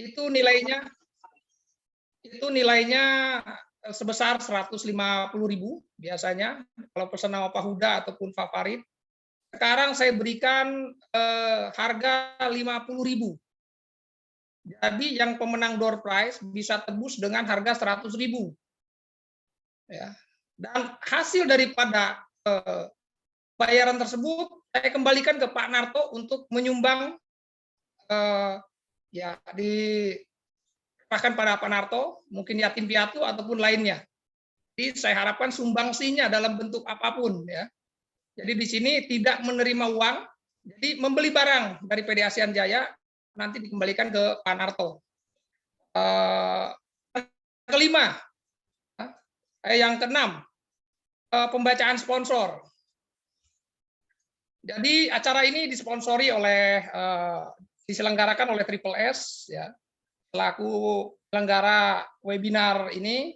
itu nilainya sebesar 150.000 biasanya kalau pesan nama Pak Huda ataupun favorit. Sekarang saya berikan harga 50.000. Jadi yang pemenang door prize bisa tebus dengan harga 100.000. Ya. Dan hasil daripada bayaran tersebut saya kembalikan ke Pak Narto untuk menyumbang, ya diserahkan pada Pak Narto, mungkin yatim piatu ataupun lainnya. Jadi saya harapkan sumbangsinya dalam bentuk apapun, ya. Jadi di sini tidak menerima uang, jadi membeli barang dari PD ASEAN Jaya nanti dikembalikan ke Pak Narto. Kelima, yang keenam, pembacaan sponsor. Jadi acara ini disponsori oleh diselenggarakan oleh Triple S, ya, selaku penyelenggara webinar ini,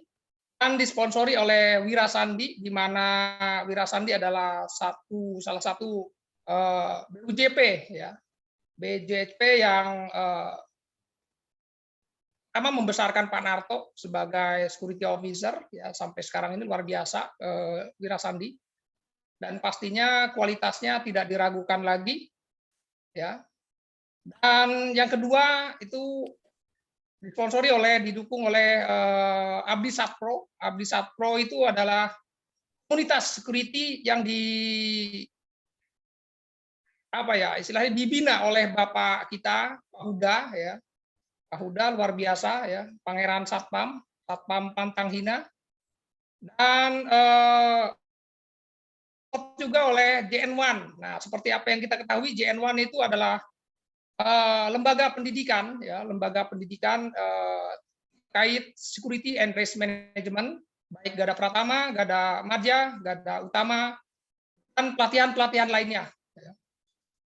dan disponsori oleh Wira Sandi, di mana Wira Sandi adalah salah satu BUJP, ya, BJP yang pertama membesarkan Pak Narto sebagai security officer, ya, sampai sekarang ini luar biasa Wira Sandi. Dan pastinya kualitasnya tidak diragukan lagi, ya. Dan yang kedua itu disponsori didukung oleh Abdi Satpro. Abdi Satpro itu adalah komunitas security yang istilahnya dibina oleh Bapak kita Pak Huda, ya. Pak Huda luar biasa, ya, Pangeran Satpam Pantanghina, dan juga oleh JN1. Nah, seperti apa yang kita ketahui, JN1 itu adalah lembaga pendidikan, ya, lembaga pendidikan terkait security and risk management, baik Gada Pratama, Gada Madya, Gada Utama, dan pelatihan-pelatihan lainnya. Ya.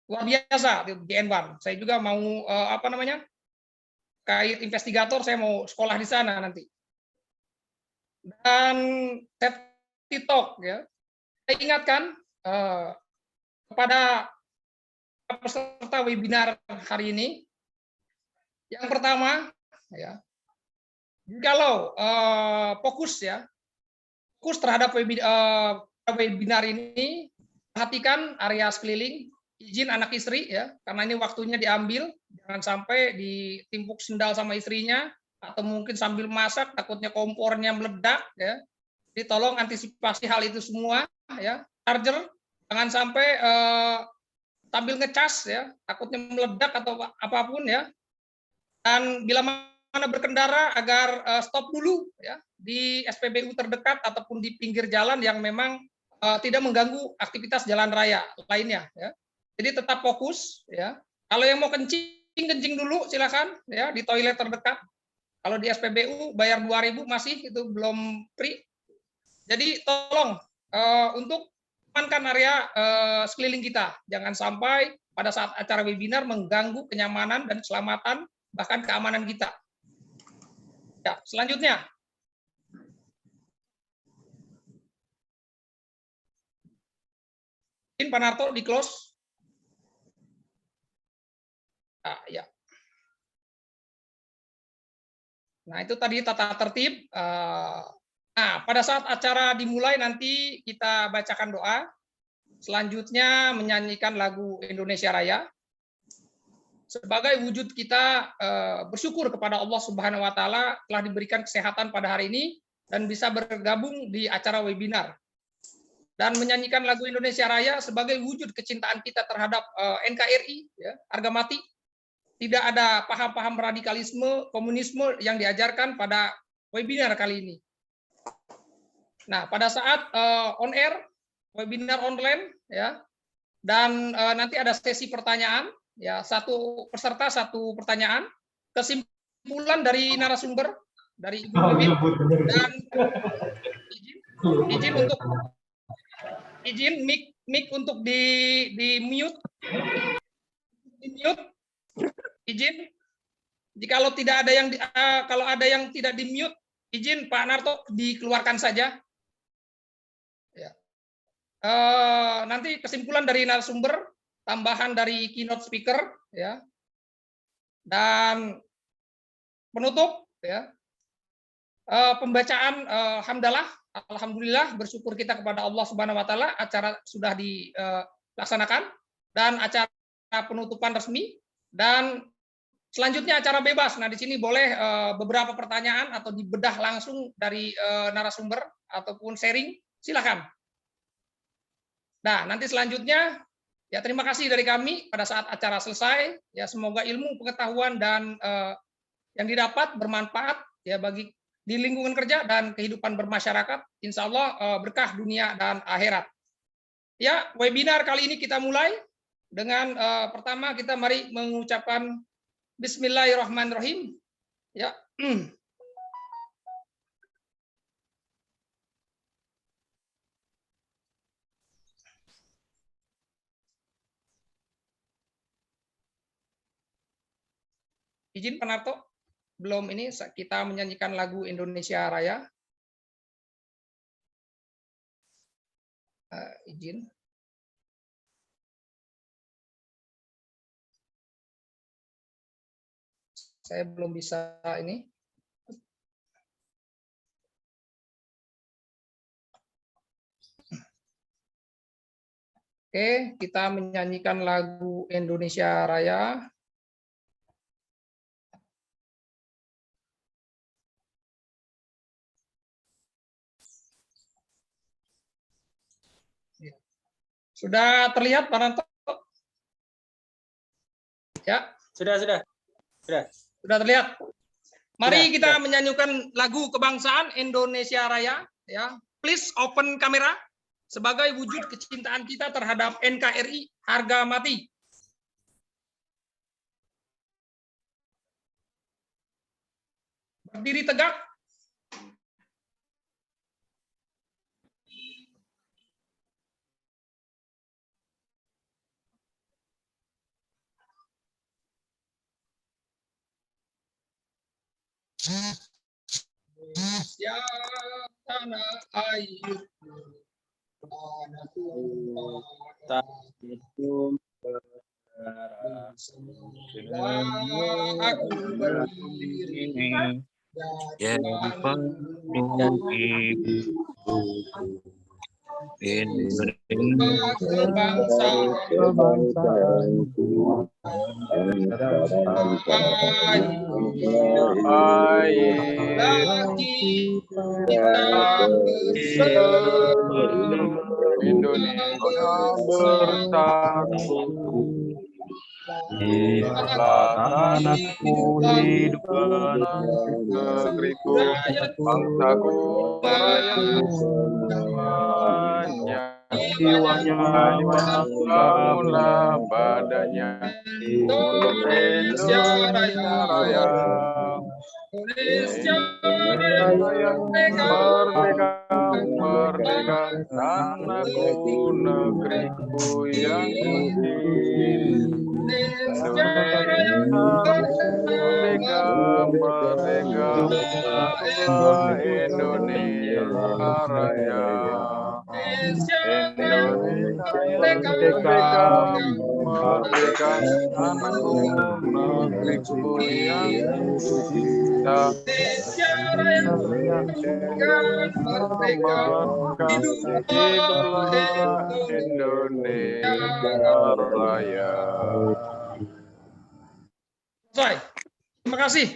Luar biasa JN1. Saya juga mau terkait investigator, saya mau sekolah di sana nanti. Dan safety talk, ya. Saya ingatkan kepada peserta webinar hari ini, yang pertama, ya, kalau fokus terhadap webinar ini, perhatikan area sekeliling, izin anak istri, ya, karena ini waktunya diambil, jangan sampai ditimpuk sendal sama istrinya, atau mungkin sambil masak takutnya kompornya meledak, ya. Jadi tolong antisipasi hal itu semua, ya. Charger jangan sampai sambil ngecas, ya, takutnya meledak atau apapun, ya. Dan bila mana berkendara agar stop dulu, ya, di SPBU terdekat ataupun di pinggir jalan yang memang tidak mengganggu aktivitas jalan raya lainnya, ya. Jadi tetap fokus, ya. Kalau yang mau kencing dulu silakan, ya, di toilet terdekat. Kalau di SPBU bayar 2.000 masih, itu belum free. Jadi tolong untuk amankan area sekeliling kita. Jangan sampai pada saat acara webinar mengganggu kenyamanan dan keselamatan, bahkan keamanan kita. Ya, selanjutnya. Ini Pak Narto di close. Ya. Nah, itu tadi tata tertib. Nah, pada saat acara dimulai nanti kita bacakan doa. Selanjutnya menyanyikan lagu Indonesia Raya. Sebagai wujud kita bersyukur kepada Allah Subhanahu wa Ta'ala telah diberikan kesehatan pada hari ini dan bisa bergabung di acara webinar. Dan menyanyikan lagu Indonesia Raya sebagai wujud kecintaan kita terhadap NKRI, ya, harga mati. Tidak ada paham-paham radikalisme, komunisme yang diajarkan pada webinar kali ini. Nah, pada saat on air, webinar online, ya, dan nanti ada sesi pertanyaan, ya, satu peserta satu pertanyaan, kesimpulan dari narasumber, dari Ibu Wiwit, dan izin mic untuk di mute, izin. Jikalau tidak ada yang kalau ada yang tidak di mute, izin Pak Narto dikeluarkan saja. Ya. Nanti kesimpulan dari narasumber, tambahan dari keynote speaker, ya. Dan penutup ya. Pembacaan hamdalah, alhamdulillah, bersyukur kita kepada Allah Subhanahu wa taala, acara sudah dilaksanakan dan acara penutupan resmi, dan selanjutnya acara bebas. Nah, di sini boleh beberapa pertanyaan atau dibedah langsung dari narasumber ataupun sharing, silakan. Nah, nanti selanjutnya ya terima kasih dari kami pada saat acara selesai. Ya semoga ilmu, pengetahuan dan yang didapat bermanfaat ya bagi di lingkungan kerja dan kehidupan bermasyarakat. Insya Allah berkah dunia dan akhirat. Ya, webinar kali ini kita mulai dengan pertama kita mari mengucapkan Bismillahirrahmanirrahim. Ya. Izin Pak Narto, belum ini kita menyanyikan lagu Indonesia Raya. Izin. Saya belum bisa ini. Oke, kita menyanyikan lagu Indonesia Raya. Sudah terlihat Pak Narto? Ya. Sudah terlihat. Mari kita menyanyikan lagu kebangsaan Indonesia Raya. Ya, please open kamera sebagai wujud kecintaan kita terhadap NKRI harga mati. Berdiri tegak. Ya tanah air, tanah tumpah, aku berdiri Indonesia bersatu di tanahku hidupkan negeriku, bangsaku, rakyatnya, jiwanya, bangunlah badannya untuk Indonesia Raya. Indonesia Raya, merdeka, merdeka, tanahku, negeriku yang cinta. Merdeka, merdeka, Indonesia Raya. Indonesia merdeka, merdeka, tanahku, negeriku yang cinta. Hiduplah Indonesia Raya. Terima kasih.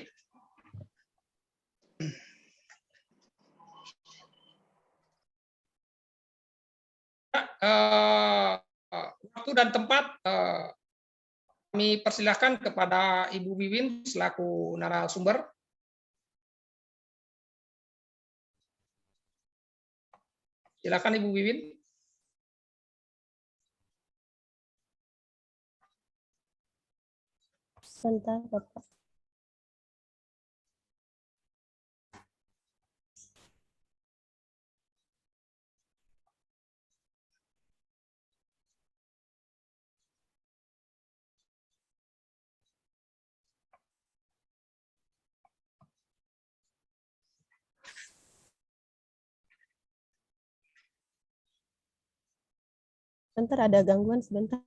Waktu dan tempat kami persilahkan kepada Ibu Wiwin selaku narasumber. Silakan Ibu Wiwin. Sebentar, Bapak. Sebentar, ada gangguan sebentar.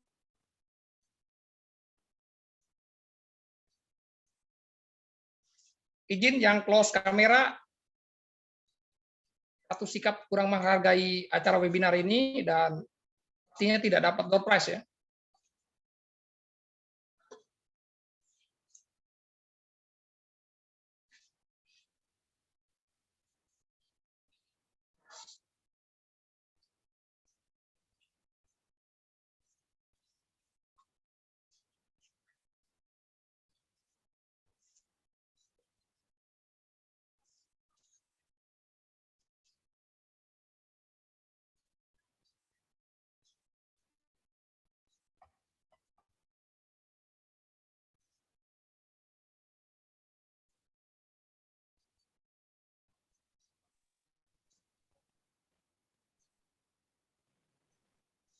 izin yang close kamera, satu sikap kurang menghargai acara webinar ini dan artinya tidak dapat door prize ya.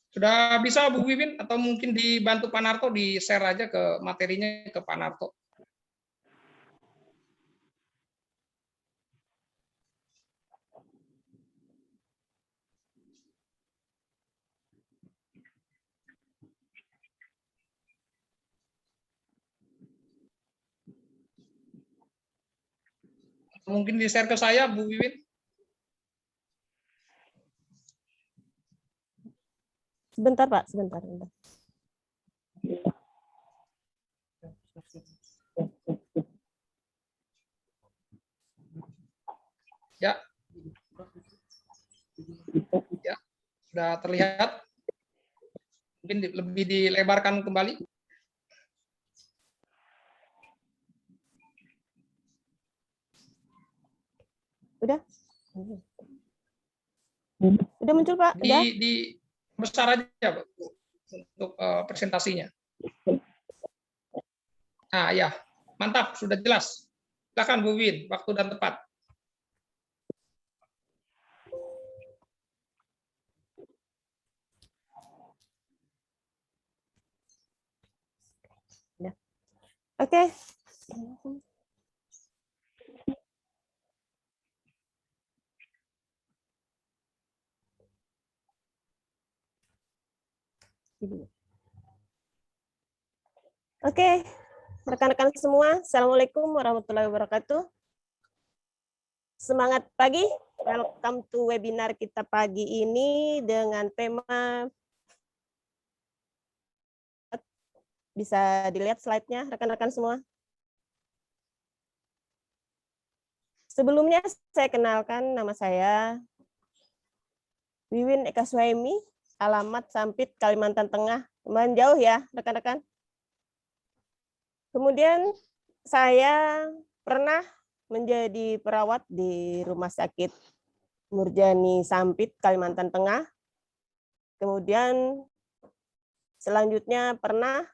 Sudah bisa Bu Wiwin atau mungkin dibantu Pak Narto di-share aja ke materinya ke Pak Narto. Mungkin di-share ke saya Bu Wiwin. Sebentar Pak, sebentar. Ya. Ya, sudah terlihat. Mungkin lebih dilebarkan kembali. Udah? Udah muncul Pak? Udah? Di besar aja Pak, untuk presentasinya. Nah, ya. Mantap, sudah jelas. Silakan Bu Win, waktu dan tepat. Oke. Oke, rekan-rekan semua, Assalamualaikum warahmatullahi wabarakatuh. Semangat pagi, welcome to webinar kita pagi ini dengan tema, bisa dilihat slide-nya rekan-rekan semua. Sebelumnya saya kenalkan, nama saya Wiwin Eka Suhaimi, alamat Sampit, Kalimantan Tengah. Lumayan jauh ya rekan-rekan. Kemudian saya pernah menjadi perawat di Rumah Sakit Murjani Sampit, Kalimantan Tengah. Kemudian selanjutnya pernah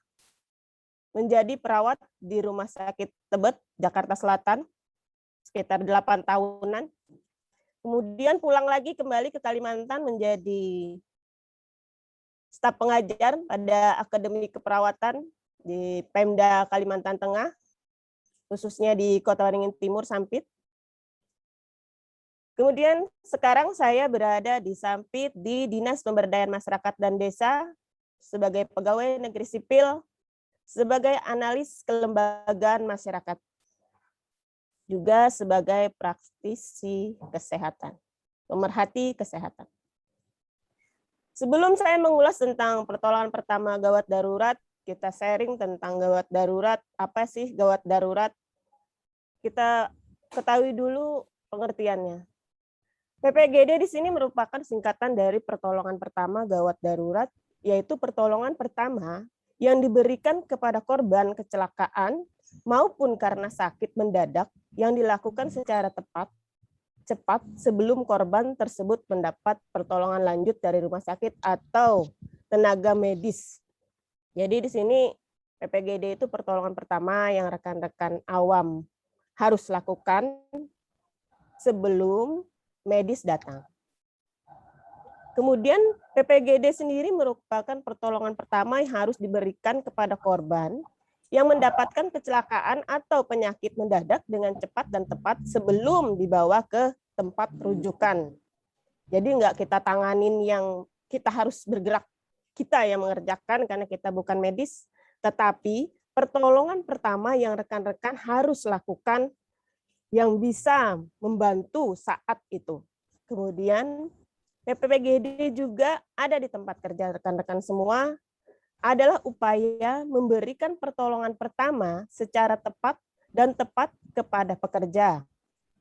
menjadi perawat di Rumah Sakit Tebet, Jakarta Selatan, sekitar 8 tahunan. Kemudian pulang lagi kembali ke Kalimantan menjadi staf pengajar pada Akademi Keperawatan di Pemda Kalimantan Tengah, khususnya di Kota Waringin Timur, Sampit. Kemudian sekarang saya berada di Sampit di Dinas Pemberdayaan Masyarakat dan Desa sebagai pegawai negeri sipil, sebagai analis kelembagaan masyarakat, juga sebagai praktisi kesehatan, pemerhati kesehatan. Sebelum saya mengulas tentang pertolongan pertama gawat darurat, kita sharing tentang gawat darurat. Apa sih gawat darurat? Kita ketahui dulu pengertiannya. PPGD di sini merupakan singkatan dari pertolongan pertama gawat darurat, yaitu pertolongan pertama yang diberikan kepada korban kecelakaan maupun karena sakit mendadak yang dilakukan secara cepat sebelum korban tersebut mendapat pertolongan lanjut dari rumah sakit atau tenaga medis. Jadi di sini PPGD itu pertolongan pertama yang rekan-rekan awam harus lakukan sebelum medis datang. Kemudian PPGD sendiri merupakan pertolongan pertama yang harus diberikan kepada korban yang mendapatkan kecelakaan atau penyakit mendadak dengan cepat dan tepat sebelum dibawa ke tempat rujukan. Jadi enggak kita tanganin yang kita harus bergerak, kita yang mengerjakan karena kita bukan medis, tetapi pertolongan pertama yang rekan-rekan harus lakukan yang bisa membantu saat itu. Kemudian PPGD juga ada di tempat kerja rekan-rekan semua, adalah upaya memberikan pertolongan pertama secara tepat dan tepat kepada pekerja,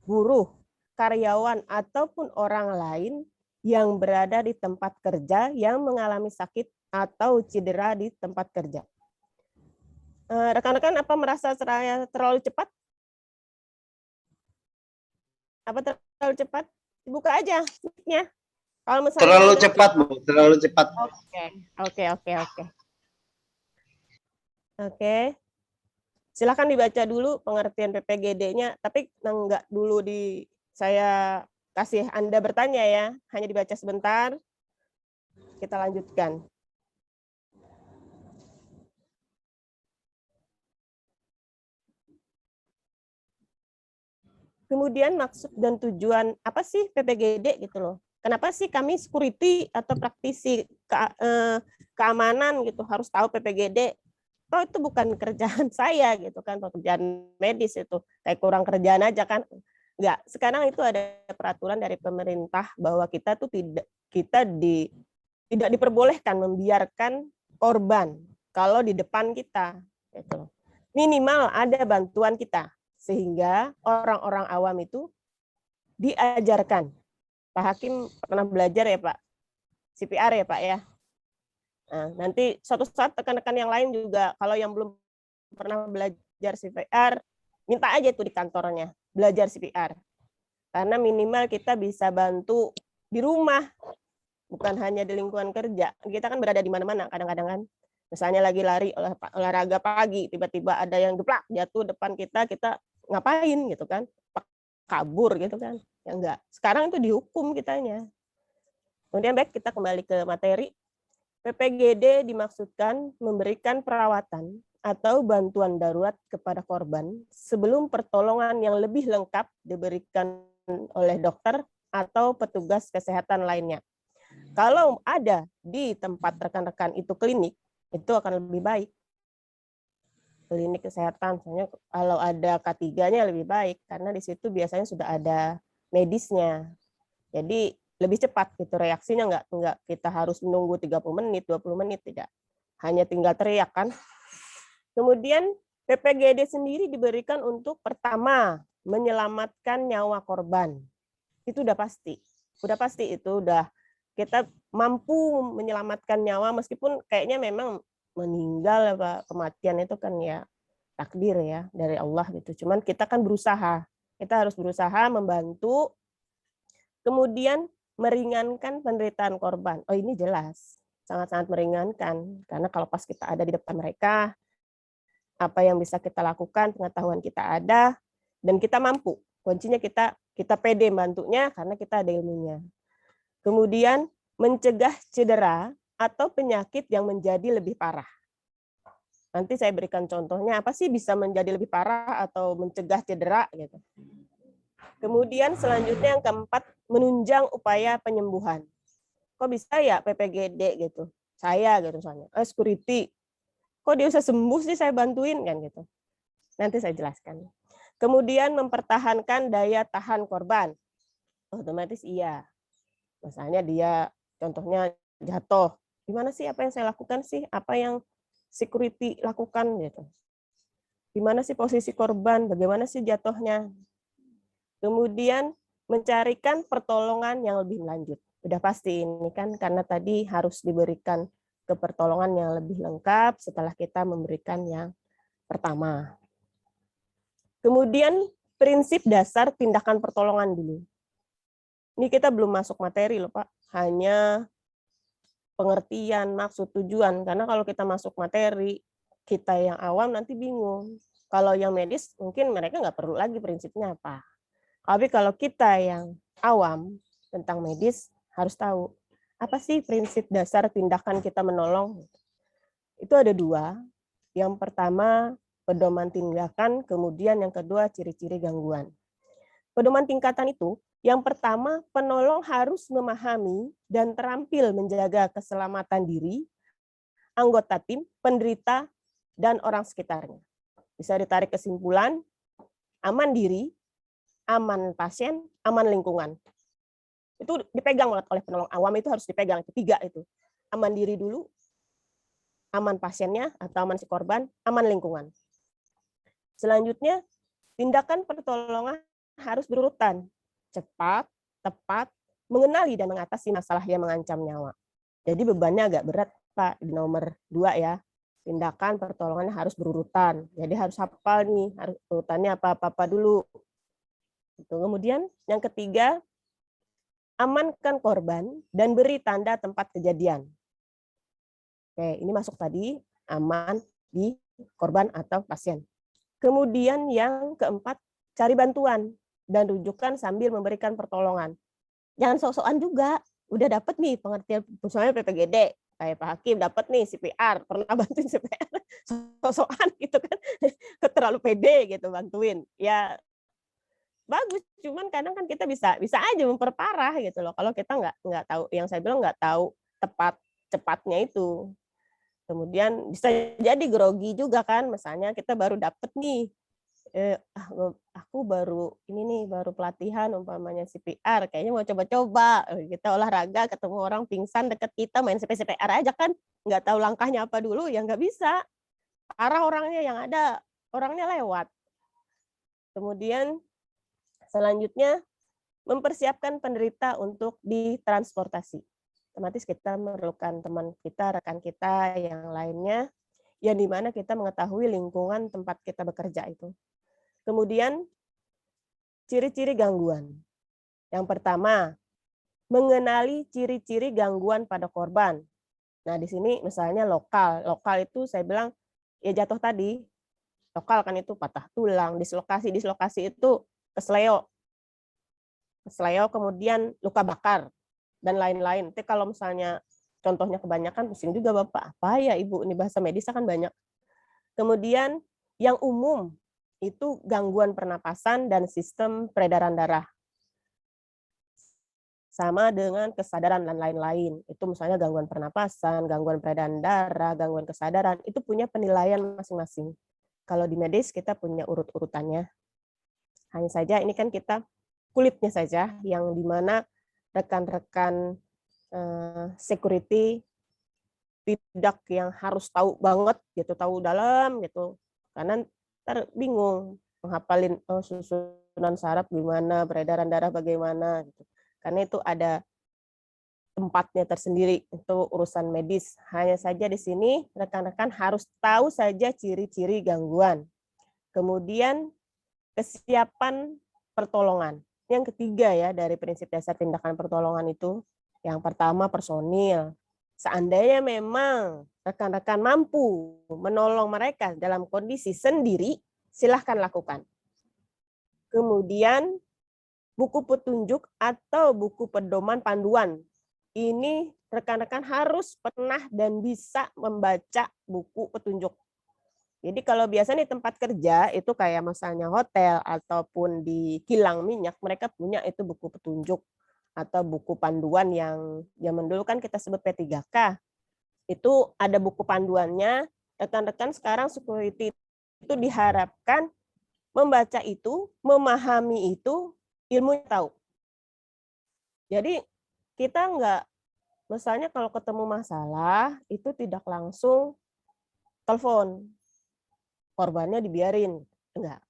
buruh, karyawan, ataupun orang lain yang berada di tempat kerja yang mengalami sakit atau cedera di tempat kerja. Rekan-rekan, apa merasa saya terlalu cepat? Apa terlalu cepat? Buka aja mic-nya. Kalau misalnya Terlalu cepat, Bu. Terlalu cepat. Oke. Oke. Silakan dibaca dulu pengertian PPGD-nya, tapi enggak dulu saya kasih Anda bertanya ya, hanya dibaca sebentar. Kita lanjutkan. Kemudian maksud dan tujuan apa sih PPGD gitu loh. Kenapa sih kami security atau praktisi keamanan gitu harus tahu PPGD? Toh itu bukan kerjaan saya gitu kan, pekerjaan medis itu. Kayak kurang kerjaan aja kan. Enggak, sekarang itu ada peraturan dari pemerintah bahwa kita tuh tidak diperbolehkan membiarkan korban kalau di depan kita gitu. Minimal ada bantuan kita sehingga orang-orang awam itu diajarkan. Pak Hakim pernah belajar ya Pak, CPR ya Pak ya. Nah, nanti suatu saat rekan-rekan yang lain juga kalau yang belum pernah belajar CPR, minta aja itu di kantornya belajar CPR. Karena minimal kita bisa bantu di rumah, bukan hanya di lingkungan kerja. Kita kan berada di mana-mana kadang-kadang kan. Misalnya lagi lari olahraga pagi, tiba-tiba ada yang geplak jatuh depan kita ngapain gitu kan? Kabur gitu kan? Ya enggak. Sekarang itu dihukum kitanya. Kemudian baik, kita kembali ke materi. PPGD dimaksudkan memberikan perawatan atau bantuan darurat kepada korban sebelum pertolongan yang lebih lengkap diberikan oleh dokter atau petugas kesehatan lainnya. Kalau ada di tempat rekan-rekan itu klinik, itu akan lebih baik. Klinik kesehatan, misalnya kalau ada K3-nya lebih baik, karena di situ biasanya sudah ada medisnya. Jadi lebih cepat gitu reaksinya, enggak kita harus menunggu 30 menit, 20 menit, tidak. Hanya tinggal teriak kan. Kemudian PPGD sendiri diberikan untuk pertama menyelamatkan nyawa korban. Itu udah pasti. Udah pasti itu udah kita mampu menyelamatkan nyawa meskipun kayaknya memang meninggal apa kematian itu kan ya takdir ya dari Allah gitu. Cuman kita kan berusaha. Kita harus berusaha membantu, kemudian meringankan penderitaan korban. Oh ini jelas, sangat-sangat meringankan. Karena kalau pas kita ada di depan mereka, apa yang bisa kita lakukan, pengetahuan kita ada, dan kita mampu. Kuncinya kita pede bantunya karena kita ada ilmunya. Kemudian mencegah cedera atau penyakit yang menjadi lebih parah. Nanti saya berikan contohnya apa sih bisa menjadi lebih parah atau mencegah cedera gitu. Kemudian selanjutnya yang keempat, menunjang upaya penyembuhan. Kok bisa ya PPGD gitu? Saya gitu misalnya, security. Kok dia bisa sembuh sih saya bantuin kan gitu. Nanti saya jelaskan. Kemudian mempertahankan daya tahan korban. Otomatis iya. Misalnya dia contohnya jatuh. Gimana sih apa yang saya lakukan sih? Apa yang security lakukan gitu. Gimana sih posisi korban? Bagaimana sih jatuhnya? Kemudian mencarikan pertolongan yang lebih lanjut. Udah pasti ini kan karena tadi harus diberikan ke pertolongan yang lebih lengkap setelah kita memberikan yang pertama. Kemudian prinsip dasar tindakan pertolongan dulu. Ini kita belum masuk materi loh Pak, hanya pengertian, maksud, tujuan. Karena kalau kita masuk materi, kita yang awam nanti bingung. Kalau yang medis mungkin mereka nggak perlu lagi prinsipnya apa. Tapi kalau kita yang awam tentang medis harus tahu apa sih prinsip dasar tindakan kita menolong. Itu ada dua. Yang pertama pedoman tindakan, kemudian yang kedua ciri-ciri gangguan. Pedoman tingkatan itu, yang pertama penolong harus memahami dan terampil menjaga keselamatan diri, anggota tim, penderita, dan orang sekitarnya. Bisa ditarik kesimpulan, aman diri, aman pasien, aman lingkungan. Itu dipegang oleh penolong awam, itu harus dipegang, itu 3 itu. Aman diri dulu, aman pasiennya atau aman si korban, aman lingkungan. Selanjutnya, tindakan pertolongan harus berurutan, cepat, tepat, mengenali dan mengatasi masalah yang mengancam nyawa. Jadi bebannya agak berat, Pak, di nomor 2 ya. Tindakan pertolongannya harus berurutan. Jadi harus hafal nih, harus urutannya apa-apa dulu. Kemudian yang ketiga, amankan korban dan beri tanda tempat kejadian. Oke, ini masuk tadi, aman di korban atau pasien. Kemudian yang keempat, cari bantuan dan rujukan sambil memberikan pertolongan. Jangan sok-sokan juga. Udah dapat nih pengertian, misalnya PPGD, kayak Pak Hakim dapat nih CPR, pernah bantuin CPR, sok-sokan gitu kan, terlalu pede gitu bantuin. Ya bagus, cuman kadang kan kita bisa aja memperparah gitu loh. Kalau kita nggak tahu, yang saya bilang nggak tahu cepatnya itu. Kemudian bisa jadi grogi juga kan, misalnya kita baru dapet nih, aku baru ini nih, baru pelatihan umpamanya CPR, kayaknya mau coba-coba, kita olahraga ketemu orang pingsan deket kita, main CPR aja kan, nggak tahu langkahnya apa dulu, ya nggak bisa. Arah orangnya yang ada, orangnya lewat. Kemudian selanjutnya, mempersiapkan penderita untuk ditransportasi. Otomatis kita memerlukan teman kita, rekan kita yang lainnya, yang dimana kita mengetahui lingkungan tempat kita bekerja itu. Kemudian, ciri-ciri gangguan. Yang pertama, mengenali ciri-ciri gangguan pada korban. Nah, di sini misalnya lokal. Lokal itu saya bilang, ya jatuh tadi, lokal kan itu patah tulang, dislokasi itu kesleo, kemudian luka bakar, dan lain-lain. Tapi kalau misalnya contohnya kebanyakan, pusing juga Bapak. Apa ya Ibu, ini bahasa medisnya kan banyak. Kemudian yang umum, itu gangguan pernapasan dan sistem peredaran darah. Sama dengan kesadaran dan lain-lain. Itu misalnya gangguan pernapasan, gangguan peredaran darah, gangguan kesadaran, itu punya penilaian masing-masing. Kalau di medis kita punya urut-urutannya. Hanya saja ini kan kita kulitnya saja yang dimana rekan-rekan security tidak yang harus tahu banget gitu, tahu dalam gitu. Karena ntar bingung menghafalin susunan saraf gimana, peredaran darah bagaimana gitu. Karena itu ada tempatnya tersendiri untuk urusan medis. Hanya saja di sini rekan-rekan harus tahu saja ciri-ciri gangguan. Kemudian kesiapan pertolongan. Yang ketiga ya dari prinsip dasar tindakan pertolongan itu, yang pertama personil. Seandainya memang rekan-rekan mampu menolong mereka dalam kondisi sendiri, silahkan lakukan. Kemudian buku petunjuk atau buku pedoman panduan. Ini rekan-rekan harus pernah dan bisa membaca buku petunjuk. Jadi kalau biasanya di tempat kerja itu kayak misalnya hotel ataupun di kilang minyak, mereka punya itu buku petunjuk atau buku panduan yang zaman dulu kan kita sebut P3K. Itu ada buku panduannya, rekan-rekan sekarang security itu diharapkan membaca itu, memahami itu, ilmu tahu. Jadi kita nggak, misalnya kalau ketemu masalah, itu tidak langsung telepon, korbannya dibiarin. Enggak.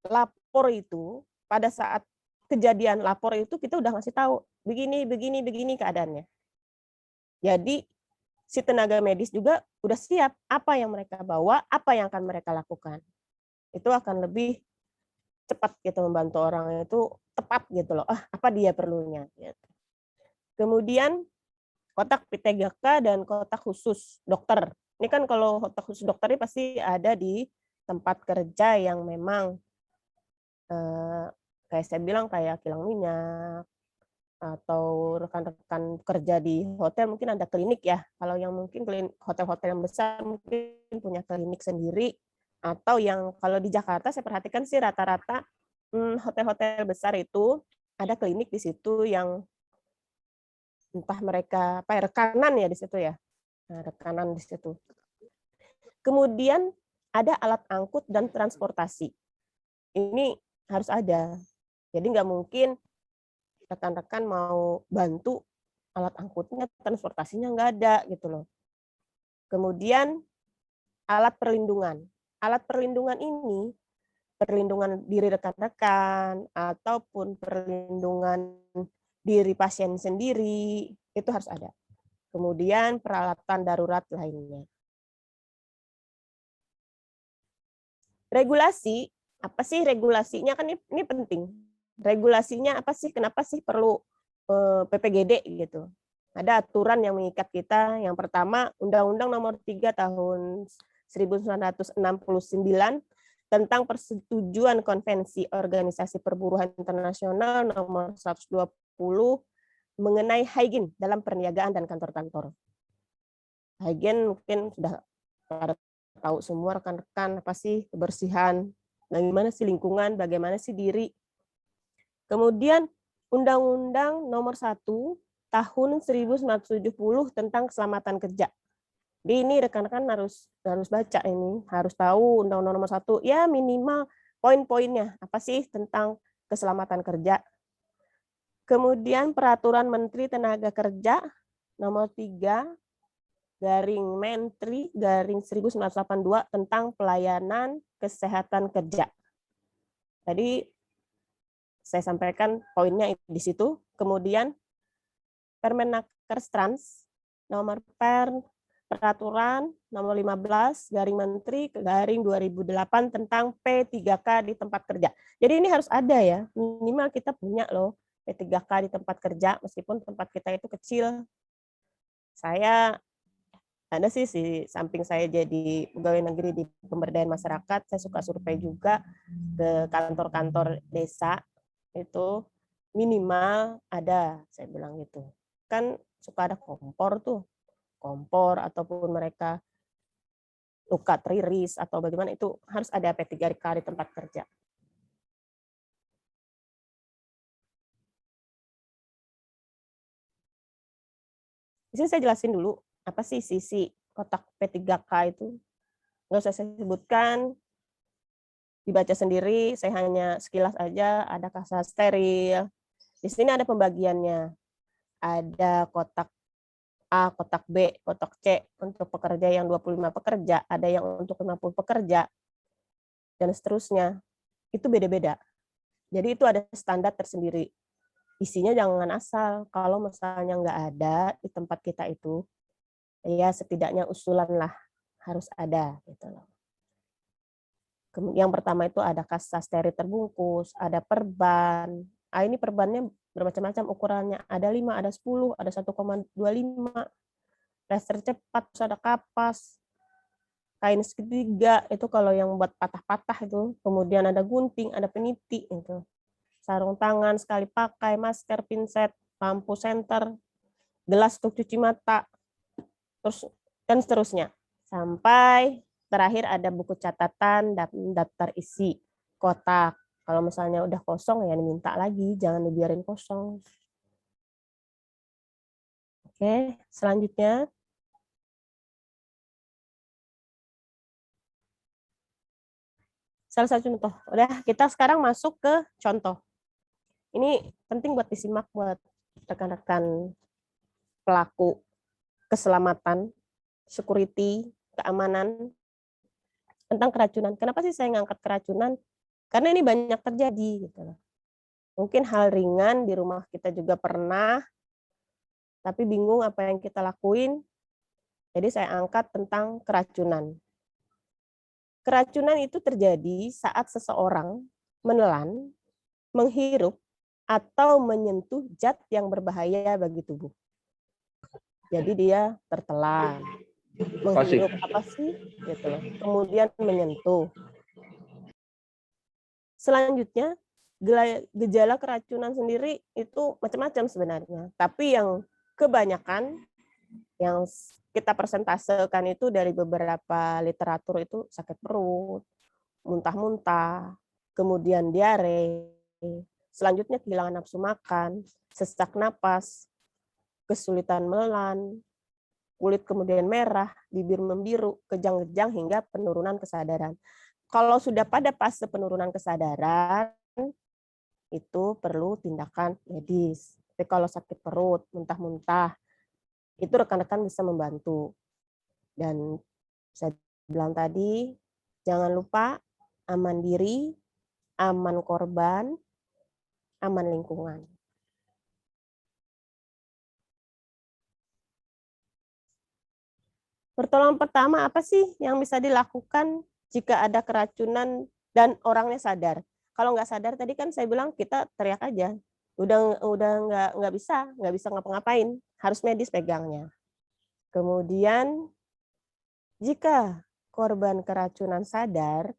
Lapor itu, pada saat kejadian lapor itu kita udah ngasih tahu, begini keadaannya. Jadi si tenaga medis juga udah siap apa yang mereka bawa, apa yang akan mereka lakukan. Itu akan lebih cepat gitu membantu orang itu tepat gitu loh. Apa dia perlunya gitu. Kemudian kotak P3K dan kotak khusus dokter. Ini kan kalau kotak khusus dokter ini pasti ada di tempat kerja yang memang kayak saya bilang kayak kilang minyak atau rekan-rekan kerja di hotel mungkin ada klinik ya. Kalau yang mungkin hotel-hotel yang besar mungkin punya klinik sendiri, atau yang kalau di Jakarta saya perhatikan sih rata-rata hotel-hotel besar itu ada klinik di situ yang entah mereka apa ya, rekanan ya di situ ya. Nah, rekanan di situ. Kemudian ada alat angkut dan transportasi. Ini harus ada. Jadi nggak mungkin rekan-rekan mau bantu alat angkutnya, transportasinya nggak ada gitu loh. Kemudian alat perlindungan. Alat perlindungan ini, perlindungan diri rekan-rekan ataupun perlindungan diri pasien sendiri, itu harus ada. Kemudian peralatan darurat lainnya. Regulasi, apa sih regulasinya? Kan ini penting. Regulasinya apa sih? Kenapa sih perlu PPGD gitu? Ada aturan yang mengikat kita. Yang pertama, Undang-Undang Nomor 3 Tahun 1969 tentang Persetujuan Konvensi Organisasi Perburuhan Internasional Nomor 120 mengenai hygiene dalam perniagaan dan kantor-kantor. Hygiene mungkin sudah pada tahu semua rekan-rekan, apa sih kebersihan, bagaimana sih lingkungan, bagaimana sih diri. Kemudian Undang-Undang Nomor 1 Tahun 1970 tentang keselamatan kerja. Jadi ini rekan-rekan harus baca ini, harus tahu Undang-Undang Nomor 1, ya minimal poin-poinnya, apa sih tentang keselamatan kerja. Kemudian Peraturan Menteri Tenaga Kerja Nomor 3 garing Menteri garing 1982 tentang pelayanan kesehatan kerja. Tadi saya sampaikan poinnya di situ. Kemudian Permenaker Trans nomor Peraturan nomor 15 garing Menteri garing 2008 tentang P3K di tempat kerja. Jadi ini harus ada ya, minimal kita punya loh P3K di tempat kerja meskipun tempat kita itu kecil. Saya ada sih samping saya jadi pegawai negeri di pemberdayaan masyarakat, saya suka survei juga ke kantor-kantor desa, itu minimal ada, saya bilang gitu. Kan suka ada kompor ataupun mereka luka teriris atau bagaimana, itu harus ada P3K di tempat kerja. Di sini saya jelasin dulu apa sih sisi kotak P3K itu. Nggak usah saya sebutkan, dibaca sendiri, saya hanya sekilas aja. Ada kasa steril. Di sini ada pembagiannya. Ada kotak A, kotak B, kotak C untuk pekerja yang 25 pekerja, ada yang untuk 50 pekerja, dan seterusnya. Itu beda-beda. Jadi itu ada standar tersendiri. Isinya jangan asal. Kalau misalnya nggak ada di tempat kita itu, ya setidaknya usulan lah harus ada gitu loh. Yang pertama itu ada kasa steril terbungkus, ada perban. Ini perbannya bermacam-macam ukurannya. Ada 5, ada 10, ada 1,25. Plester cepat, ada kapas. Kain segitiga itu kalau yang buat patah-patah itu. Kemudian ada gunting, ada peniti itu. Sarung tangan sekali pakai, masker, pinset, lampu senter, gelas untuk cuci mata, terus dan seterusnya. Sampai terakhir ada buku catatan dan daftar isi kotak. Kalau misalnya udah kosong ya diminta lagi, jangan dibiarin kosong. Oke, selanjutnya. Salah satu contoh. Udah, kita sekarang masuk ke contoh. Ini penting buat disimak buat rekan-rekan pelaku keselamatan, security, keamanan, tentang keracunan. Kenapa sih saya ngangkat keracunan? Karena ini banyak terjadi. Gitu loh. Mungkin hal ringan di rumah kita juga pernah, tapi bingung apa yang kita lakuin. Jadi saya angkat tentang keracunan. Keracunan itu terjadi saat seseorang menelan, menghirup, atau menyentuh zat yang berbahaya bagi tubuh. Jadi dia tertelan, menghirup apa sih, gitu loh. Kemudian menyentuh. Selanjutnya, gejala keracunan sendiri itu macam-macam sebenarnya. Tapi yang kebanyakan yang kita persentasekan itu dari beberapa literatur itu sakit perut, muntah-muntah, kemudian diare, selanjutnya kehilangan nafsu makan, sesak napas, kesulitan menelan, kulit kemudian merah, bibir membiru, kejang-kejang hingga penurunan kesadaran. Kalau sudah pada fase penurunan kesadaran, itu perlu tindakan medis. Tapi kalau sakit perut, muntah-muntah, itu rekan-rekan bisa membantu. Dan saya bilang tadi, jangan lupa aman diri, aman korban, aman lingkungan. Pertolongan pertama apa sih yang bisa dilakukan jika ada keracunan dan orangnya sadar? Kalau nggak sadar tadi kan saya bilang kita teriak aja, udah nggak bisa ngapa-ngapain, harus medis pegangnya. Kemudian jika korban keracunan sadar,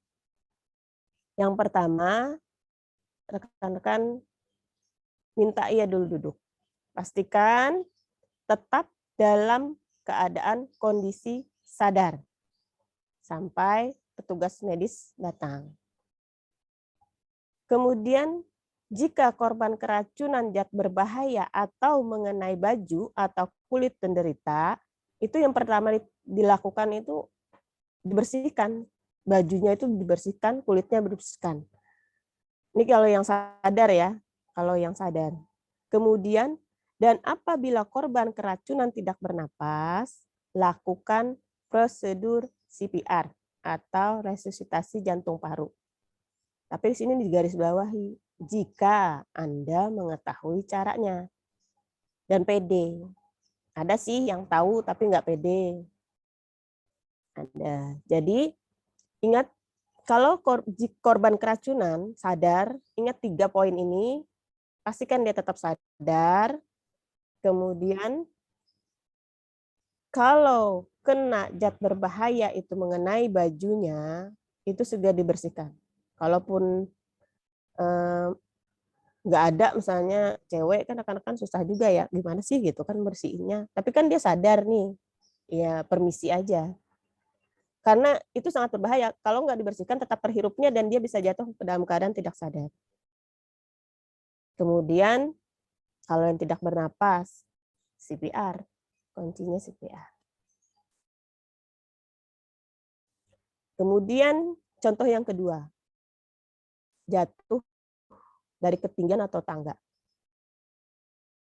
yang pertama rekan-rekan minta ia dulu duduk, pastikan tetap dalam keadaan kondisi sadar sampai petugas medis datang. Kemudian, jika korban keracunan zat berbahaya atau mengenai baju atau kulit penderita, itu yang pertama dilakukan itu dibersihkan. Bajunya itu dibersihkan, kulitnya dibersihkan. Ini kalau yang sadar ya, kalau yang sadar. Kemudian, dan apabila korban keracunan tidak bernapas, lakukan prosedur CPR atau resusitasi jantung paru. Tapi di sini digarisbawahi, jika Anda mengetahui caranya dan pede. Ada sih yang tahu tapi nggak pede. Ada. Jadi ingat, kalau korban keracunan sadar, ingat 3 poin ini, pastikan dia tetap sadar. Kemudian kalau kena zat berbahaya itu mengenai bajunya, itu segera dibersihkan. Kalaupun nggak ada, misalnya cewek kan rekan-rekan susah juga ya, gimana sih gitu kan bersihinnya. Tapi kan dia sadar nih, ya permisi aja. Karena itu sangat berbahaya. Kalau nggak dibersihkan tetap terhirupnya dan dia bisa jatuh ke dalam keadaan tidak sadar. Kemudian kalau yang tidak bernapas, CPR, kuncinya CPR. Kemudian contoh yang kedua, jatuh dari ketinggian atau tangga.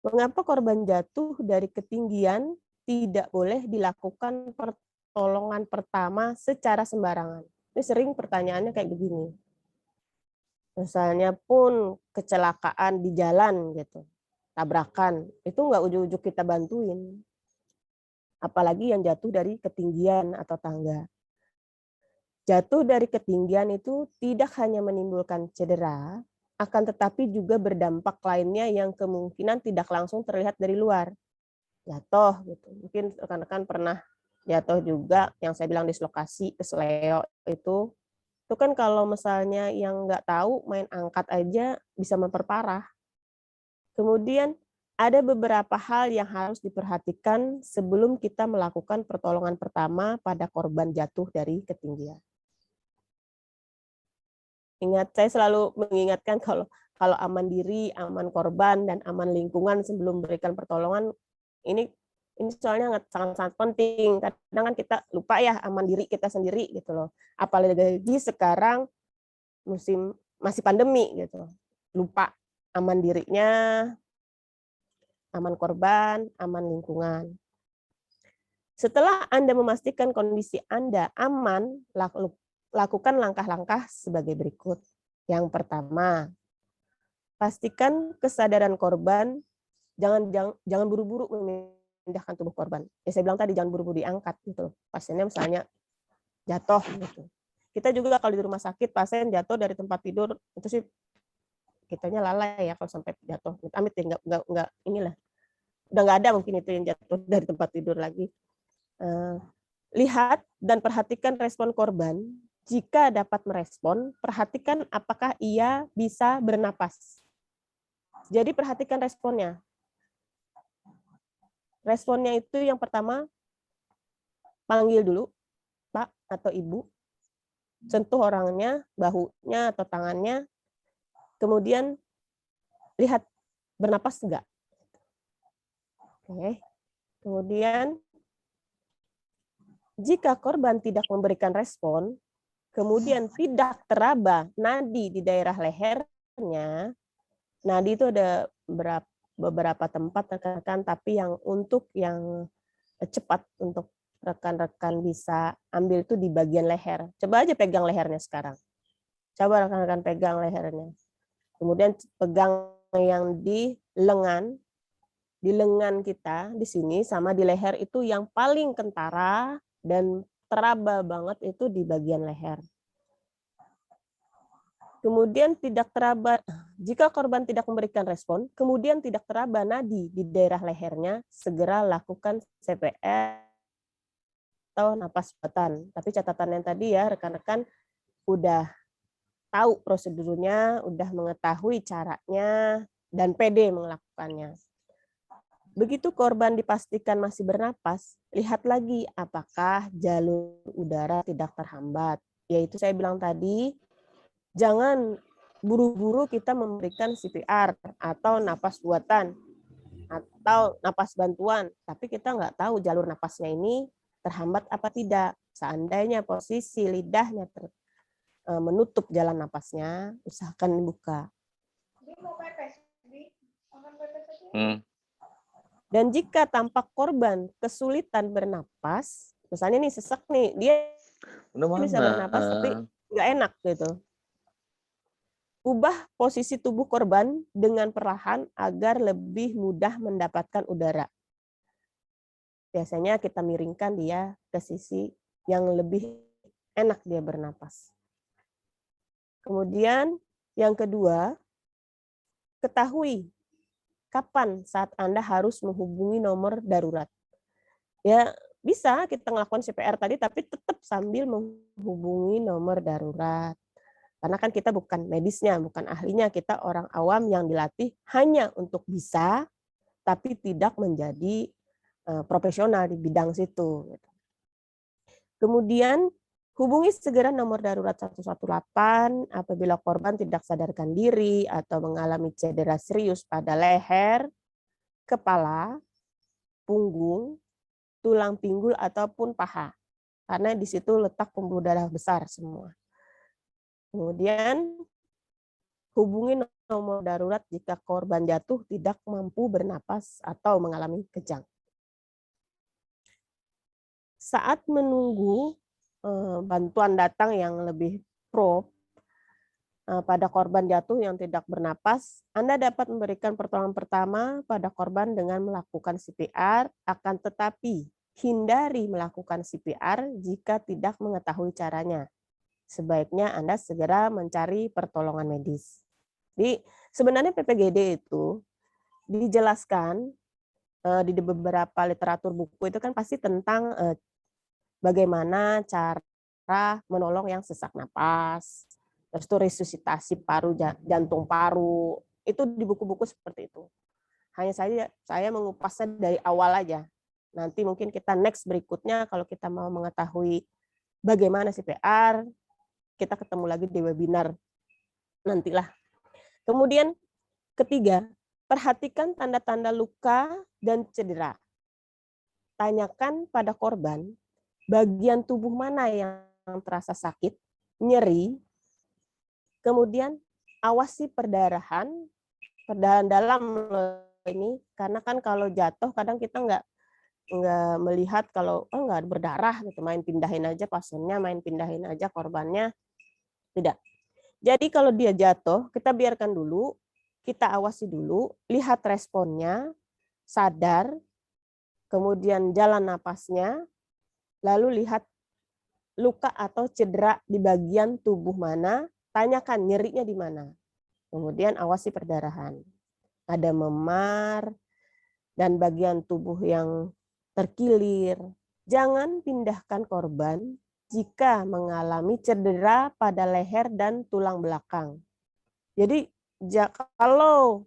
Mengapa korban jatuh dari ketinggian tidak boleh dilakukan pertolongan pertama secara sembarangan? Ini sering pertanyaannya kayak begini. Misalnya pun kecelakaan di jalan gitu, tabrakan, itu nggak ujuk-ujuk kita bantuin. Apalagi yang jatuh dari ketinggian atau tangga. Jatuh dari ketinggian itu tidak hanya menimbulkan cedera, akan tetapi juga berdampak lainnya yang kemungkinan tidak langsung terlihat dari luar. Jatuh gitu. Mungkin rekan-rekan pernah jatuh juga, yang saya bilang dislokasi, kesleo itu kan kalau misalnya yang nggak tahu main angkat aja bisa memperparah. Kemudian ada beberapa hal yang harus diperhatikan sebelum kita melakukan pertolongan pertama pada korban jatuh dari ketinggian. Ingat, saya selalu mengingatkan kalau aman diri, aman korban, dan aman lingkungan sebelum memberikan pertolongan, ini soalnya sangat-sangat penting. Kadang kan kita lupa ya aman diri kita sendiri gitu loh. Apalagi sekarang masih pandemi gitu. Lupa aman dirinya, aman korban, aman lingkungan. Setelah Anda memastikan kondisi Anda aman, lakukan langkah-langkah sebagai berikut. Yang pertama, pastikan kesadaran korban, jangan buru-buru memindahkan tubuh korban. Ya saya bilang tadi jangan buru-buru diangkat gitu. Pasiennya misalnya jatuh gitu. Kita juga kalau di rumah sakit pasien jatuh dari tempat tidur, itu sih kitanya lalai ya kalau sampai jatuh. Amit ya enggak inilah. Udah nggak ada mungkin itu yang jatuh dari tempat tidur lagi. Lihat dan perhatikan respon korban. Jika dapat merespon, perhatikan apakah ia bisa bernapas. Jadi perhatikan responnya. Responnya itu yang pertama, panggil dulu, Pak atau Ibu. Sentuh orangnya, bahunya atau tangannya. Kemudian lihat bernapas enggak. Oke. Kemudian jika korban tidak memberikan respon, kemudian tidak teraba nadi di daerah lehernya, nadi itu ada beberapa tempat rekan-rekan, tapi yang untuk yang cepat untuk rekan-rekan bisa ambil itu di bagian leher. Coba aja pegang lehernya sekarang. Coba rekan-rekan pegang lehernya. Kemudian pegang yang di lengan kita di sini sama di leher itu yang paling kentara dan teraba banget itu di bagian leher. Kemudian tidak teraba, jika korban tidak memberikan respon, kemudian tidak teraba nadi di daerah lehernya, segera lakukan CPR atau napas buatan. Tapi catatannya tadi ya, rekan-rekan udah tahu prosedurnya, udah mengetahui caranya, dan pede melakukannya. Begitu korban dipastikan masih bernapas, lihat lagi apakah jalur udara tidak terhambat. Yaitu saya bilang tadi, jangan buru-buru kita memberikan CPR atau napas buatan atau napas bantuan, tapi kita nggak tahu jalur napasnya ini terhambat apa tidak. Seandainya posisi lidahnya menutup jalan napasnya, usahakan dibuka. Dan jika tampak korban kesulitan bernapas, misalnya nih sesak nih, dia bisa bernapas tapi nggak enak gitu. Ubah posisi tubuh korban dengan perlahan agar lebih mudah mendapatkan udara. Biasanya kita miringkan dia ke sisi yang lebih enak dia bernapas. Kemudian yang kedua, ketahui kapan saat Anda harus menghubungi nomor darurat. Ya, bisa kita melakukan CPR tadi tapi tetap sambil menghubungi nomor darurat. Karena kan kita bukan medisnya, bukan ahlinya, kita orang awam yang dilatih hanya untuk bisa, tapi tidak menjadi profesional di bidang situ. Kemudian hubungi segera nomor darurat 118 apabila korban tidak sadarkan diri atau mengalami cedera serius pada leher, kepala, punggung, tulang pinggul ataupun paha. Karena di situ letak pembuluh darah besar semua. Kemudian hubungi nomor darurat jika korban jatuh tidak mampu bernapas atau mengalami kejang. Saat menunggu bantuan datang yang lebih prompt pada korban jatuh yang tidak bernapas, Anda dapat memberikan pertolongan pertama pada korban dengan melakukan CPR, akan tetapi hindari melakukan CPR jika tidak mengetahui caranya. Sebaiknya Anda segera mencari pertolongan medis. Jadi sebenarnya PPGD itu dijelaskan di beberapa literatur buku itu kan pasti tentang bagaimana cara menolong yang sesak napas, terus itu resusitasi paru, jantung paru, itu di buku-buku seperti itu. Hanya saja saya mengupasnya dari awal aja. Nanti mungkin kita next berikutnya kalau kita mau mengetahui bagaimana CPR, kita ketemu lagi di webinar nantilah. Kemudian ketiga, perhatikan tanda-tanda luka dan cedera. Tanyakan pada korban bagian tubuh mana yang terasa sakit, nyeri, kemudian awasi perdarahan dalam ini, karena kan kalau jatuh kadang kita nggak melihat kalau nggak berdarah gitu, main pindahin aja pasiennya, main pindahin aja korbannya, tidak. Jadi kalau dia jatuh, kita biarkan dulu, kita awasi dulu, lihat responnya, sadar, kemudian jalan napasnya, lalu lihat luka atau cedera di bagian tubuh mana, tanyakan nyerinya di mana. Kemudian awasi perdarahan. Ada memar dan bagian tubuh yang terkilir. Jangan pindahkan korban jika mengalami cedera pada leher dan tulang belakang. Jadi kalau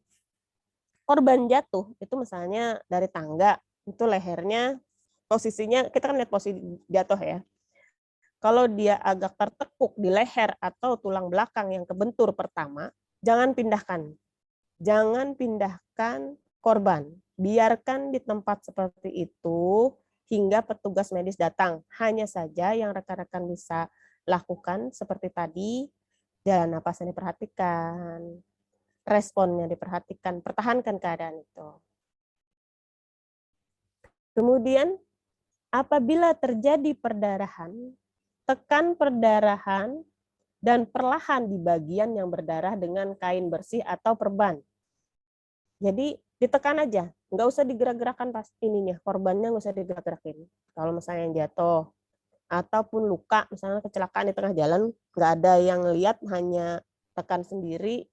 korban jatuh, itu misalnya dari tangga, itu lehernya posisinya, kita kan lihat posisi jatuh ya. Kalau dia agak tertekuk di leher atau tulang belakang yang kebentur pertama, jangan pindahkan. Jangan pindahkan korban. Biarkan di tempat seperti itu hingga petugas medis datang. Hanya saja yang rekan-rekan bisa lakukan seperti tadi, jalan napas yang diperhatikan. responnya, diperhatikan, pertahankan keadaan itu. Kemudian apabila terjadi perdarahan, tekan perdarahan dan perlahan di bagian yang berdarah dengan kain bersih atau perban. Jadi ditekan aja, nggak usah digerak-gerakan pas ininya, korbannya nggak usah digerak-gerakin. Kalau misalnya yang jatuh ataupun luka, misalnya kecelakaan di tengah jalan, nggak ada yang lihat, hanya tekan sendiri.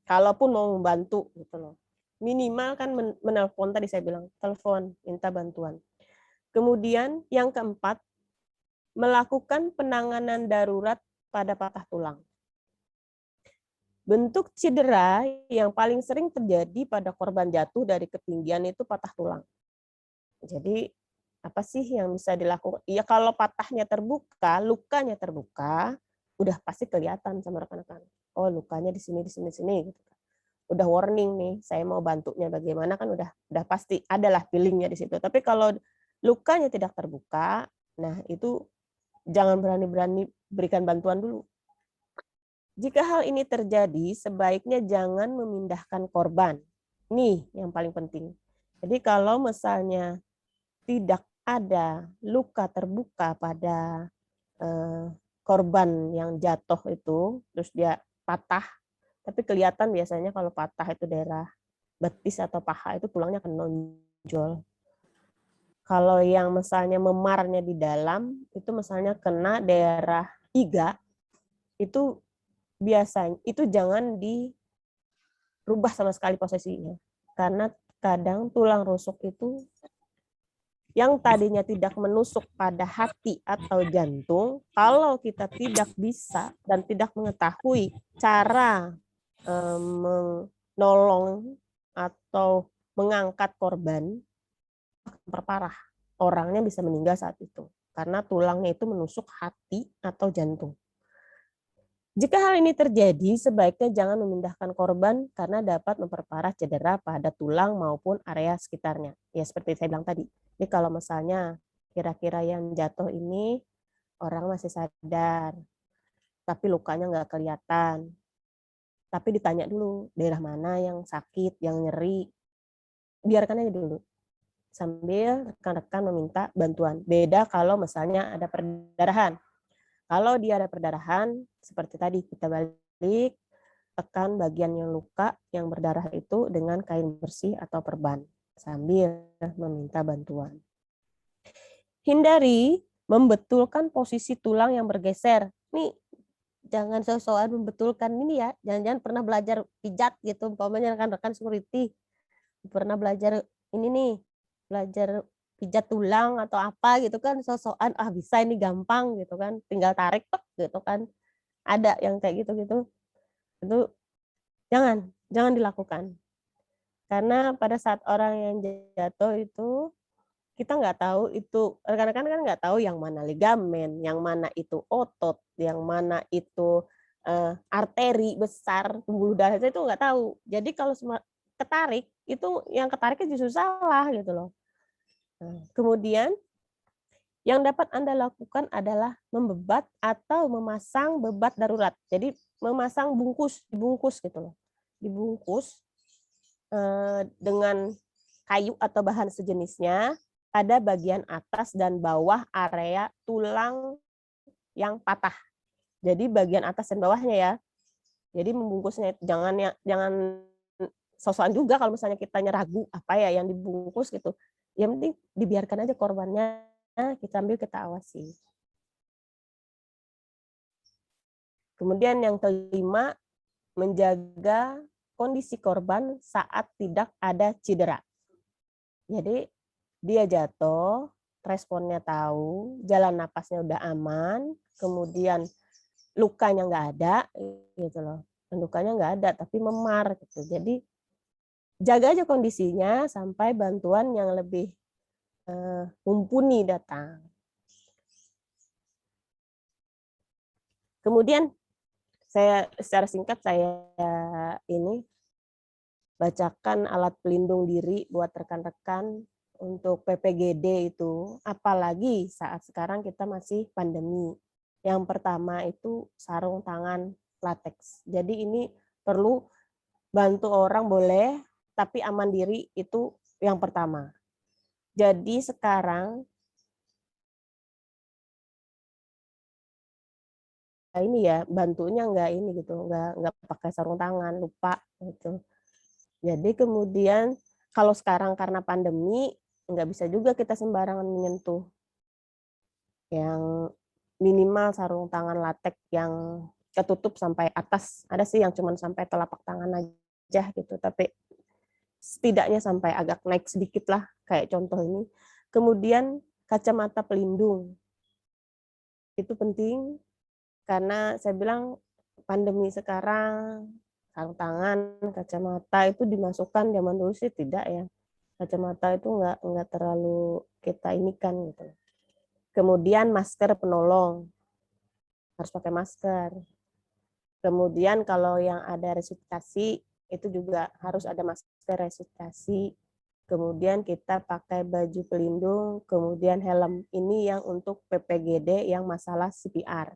Kalaupun mau membantu gitu loh, minimal kan menelpon, tadi saya bilang telepon minta bantuan. Kemudian yang keempat, melakukan penanganan darurat pada patah tulang. Bentuk cedera yang paling sering terjadi pada korban jatuh dari ketinggian itu patah tulang. Jadi apa sih yang bisa dilakukan? Ya kalau patahnya terbuka, lukanya terbuka, udah pasti kelihatan sama rekan-rekan. Oh, lukanya di sini, di sini, di sini gitu. Udah warning nih, saya mau bantunya bagaimana, kan udah pasti adalah feelingnya di situ. Tapi kalau lukanya tidak terbuka, nah itu jangan berani-berani berikan bantuan dulu. Jika hal ini terjadi, sebaiknya jangan memindahkan korban. Nih yang paling penting. Jadi kalau misalnya tidak ada luka terbuka pada korban yang jatuh itu, terus dia patah, tapi kelihatan biasanya kalau patah itu daerah betis atau paha itu tulangnya akan nonjol. Kalau yang misalnya memarnya di dalam, itu misalnya kena daerah iga, itu biasanya itu jangan dirubah sama sekali posisinya, karena kadang tulang rusuk itu yang tadinya tidak menusuk pada hati atau jantung, kalau kita tidak bisa dan tidak mengetahui cara menolong atau mengangkat korban, memperparah, orangnya bisa meninggal saat itu karena tulangnya itu menusuk hati atau jantung. Jika hal ini terjadi, sebaiknya jangan memindahkan korban karena dapat memperparah cedera pada tulang maupun area sekitarnya. Ya seperti saya bilang tadi. Jadi kalau misalnya kira-kira yang jatuh ini orang masih sadar, tapi lukanya nggak kelihatan. Tapi ditanya dulu daerah mana yang sakit, yang nyeri. Biarkan aja dulu. Sambil rekan-rekan meminta bantuan. Beda kalau misalnya ada perdarahan. Kalau dia ada perdarahan, seperti tadi kita balik, tekan bagian yang luka, yang berdarah itu dengan kain bersih atau perban, sambil meminta bantuan. Hindari membetulkan posisi tulang yang bergeser. Nih, jangan soal membetulkan ini ya, jangan-jangan pernah belajar pijat gitu, umpamanya rekan-rekan security, pernah belajar ini nih, belajar pijat tulang atau apa gitu kan, sosokan bisa ini gampang gitu kan, tinggal tarik tek gitu kan, ada yang kayak gitu-gitu, itu jangan dilakukan, karena pada saat orang yang jatuh itu kita nggak tahu, itu rekan-rekan kan nggak tahu yang mana ligamen, yang mana itu otot, yang mana itu arteri besar, pembuluh darah itu nggak tahu. Jadi kalau ketarik itu yang ketariknya justru salah gitu loh. Kemudian yang dapat Anda lakukan adalah membebat atau memasang bebat darurat. Jadi memasang dibungkus gitu loh. Dibungkus dengan kayu atau bahan sejenisnya pada bagian atas dan bawah area tulang yang patah. Jadi bagian atas dan bawahnya ya. Jadi membungkusnya jangan sosokan juga kalau misalnya kitanya ragu apa ya yang dibungkus gitu. Yang penting dibiarkan aja korbannya, kita ambil, kita awasi. Kemudian yang kelima, menjaga kondisi korban saat tidak ada cedera. Jadi dia jatuh, responnya tahu, jalan napasnya udah aman, kemudian lukanya nggak ada, gitu loh. Lukanya nggak ada, tapi memar gitu. Jadi jaga aja kondisinya sampai bantuan yang lebih mumpuni datang. Kemudian saya secara singkat saya ini bacakan alat pelindung diri buat rekan-rekan untuk PPGD itu, apalagi saat sekarang kita masih pandemi. Yang pertama itu sarung tangan latex. Jadi ini perlu bantu orang boleh, tapi aman diri itu yang pertama. Jadi sekarang ini ya bantunya nggak ini gitu, nggak pakai sarung tangan, lupa gitu. Jadi kemudian kalau sekarang karena pandemi nggak bisa juga kita sembarangan menyentuh. Yang minimal sarung tangan latex yang ketutup sampai atas. Ada sih yang cuma sampai telapak tangan aja gitu, tapi setidaknya sampai agak naik sedikit lah, kayak contoh ini. Kemudian kacamata pelindung. Itu penting karena saya bilang pandemi sekarang sarung tangan, kacamata itu dimasukkan, zaman dulu sih tidak ya. Kacamata itu nggak terlalu kita inikan gitu. Kemudian masker penolong, harus pakai masker. Kemudian kalau yang ada resusitasi itu juga harus ada masker resusitasi. Kemudian kita pakai baju pelindung, kemudian helm. Ini yang untuk PPGD yang masalah CPR.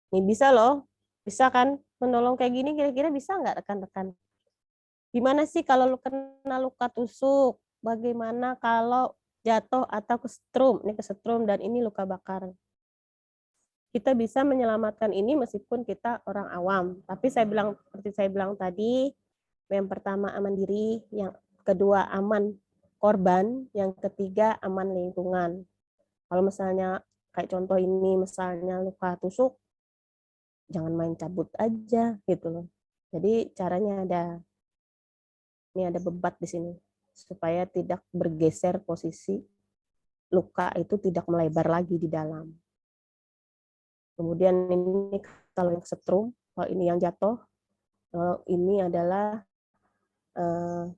Ini bisa loh, bisa kan menolong kayak gini, kira-kira bisa nggak rekan-rekan? Gimana sih kalau lu kena luka tusuk? Bagaimana kalau jatuh atau kesetrum? Ini kesetrum dan ini luka bakar. Kita bisa menyelamatkan ini meskipun kita orang awam. Tapi seperti saya bilang tadi, yang pertama aman diri, yang kedua aman korban, yang ketiga aman lingkungan. Kalau misalnya kayak contoh ini, misalnya luka tusuk, jangan main cabut aja gitu loh. Jadi caranya ini ada bebat di sini supaya tidak bergeser posisi luka itu, tidak melebar lagi di dalam. Kemudian ini kalau yang kesetrum, kalau ini yang jatuh, kalau ini adalah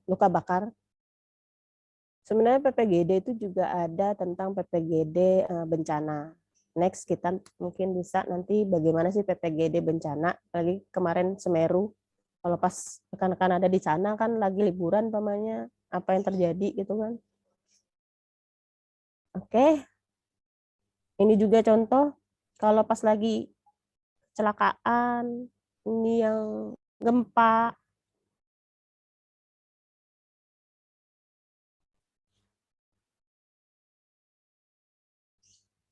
luka bakar. Sebenarnya PPGD itu juga ada tentang PPGD bencana. Next kita mungkin bisa nanti bagaimana sih PPGD bencana. Lagi kemarin Semeru, kalau pas rekan-rekan ada di sana kan lagi liburan pamannya, apa yang terjadi gitu kan. Oke, ini juga contoh kalau pas lagi kecelakaan, ini yang gempa,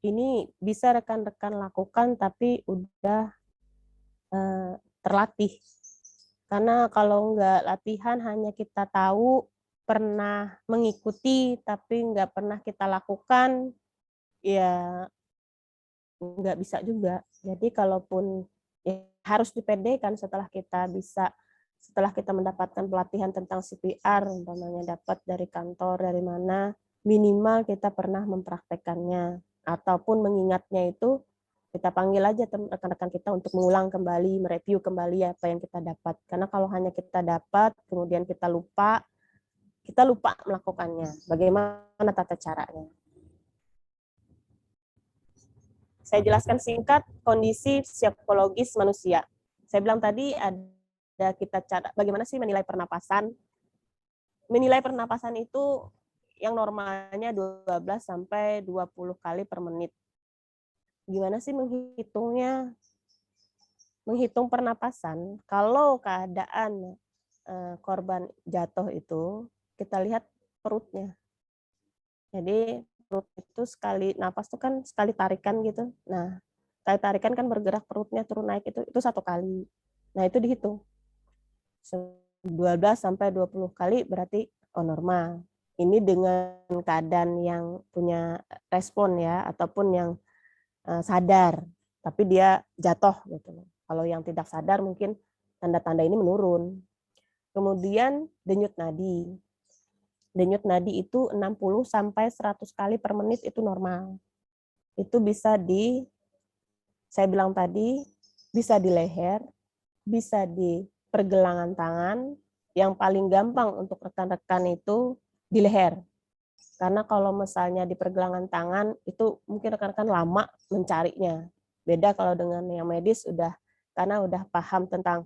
ini bisa rekan-rekan lakukan tapi udah terlatih. Karena kalau nggak latihan hanya kita tahu, pernah mengikuti tapi nggak pernah kita lakukan, ya nggak bisa juga. Jadi kalaupun ya, harus dipedekan setelah kita mendapatkan pelatihan tentang CPR, umpamanya dapat dari kantor, dari mana, minimal kita pernah mempraktekannya ataupun mengingatnya itu kita panggil aja rekan-rekan kita untuk mengulang kembali, mereview kembali apa yang kita dapat. Karena kalau hanya kita dapat, kemudian kita lupa melakukannya. Bagaimana tata caranya? Saya jelaskan singkat kondisi psikologis manusia. Saya bilang tadi ada kita cara bagaimana sih menilai pernapasan. Menilai pernapasan itu yang normalnya 12 sampai 20 kali per menit. Gimana sih menghitungnya? Menghitung pernapasan, kalau keadaan korban jatuh itu, kita lihat perutnya. Jadi perut itu sekali napas tuh kan sekali tarikan gitu. Nah, sekali tarikan kan bergerak perutnya turun naik itu 1 kali. Nah, itu dihitung. 12 sampai 20 kali berarti normal. Ini dengan keadaan yang punya respon ya, ataupun yang sadar, tapi dia jatuh gitu. Kalau yang tidak sadar mungkin tanda-tanda ini menurun. Kemudian denyut nadi. Denyut nadi itu 60 sampai 100 kali per menit itu normal. Itu bisa saya bilang tadi, bisa di leher, bisa di pergelangan tangan. Yang paling gampang untuk rekan-rekan itu di leher. Karena kalau misalnya di pergelangan tangan, itu mungkin rekan-rekan lama mencarinya. Beda kalau dengan yang medis, karena udah paham tentang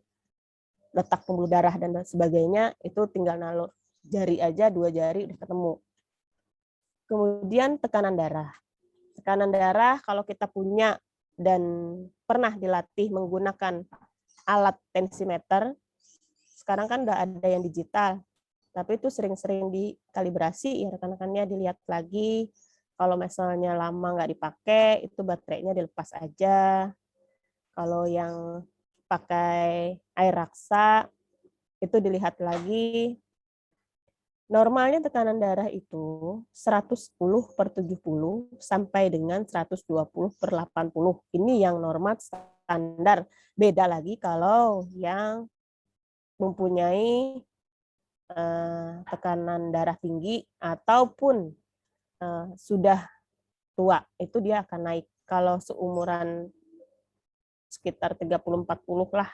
letak pembuluh darah dan sebagainya, itu tinggal nalur jari aja, 2 jari udah ketemu. Kemudian tekanan darah. Tekanan darah kalau kita punya dan pernah dilatih menggunakan alat tensimeter, sekarang kan udah ada yang digital, tapi itu sering-sering dikalibrasi ya rekan-rekannya, dilihat lagi. Kalau misalnya lama nggak dipakai, itu baterainya dilepas aja. Kalau yang pakai air raksa, itu dilihat lagi. Normalnya tekanan darah itu 110/70 sampai dengan 120/80. Ini yang normal standar. Beda lagi kalau yang mempunyai tekanan darah tinggi ataupun sudah tua, itu dia akan naik. Kalau seumuran sekitar 30-40 lah,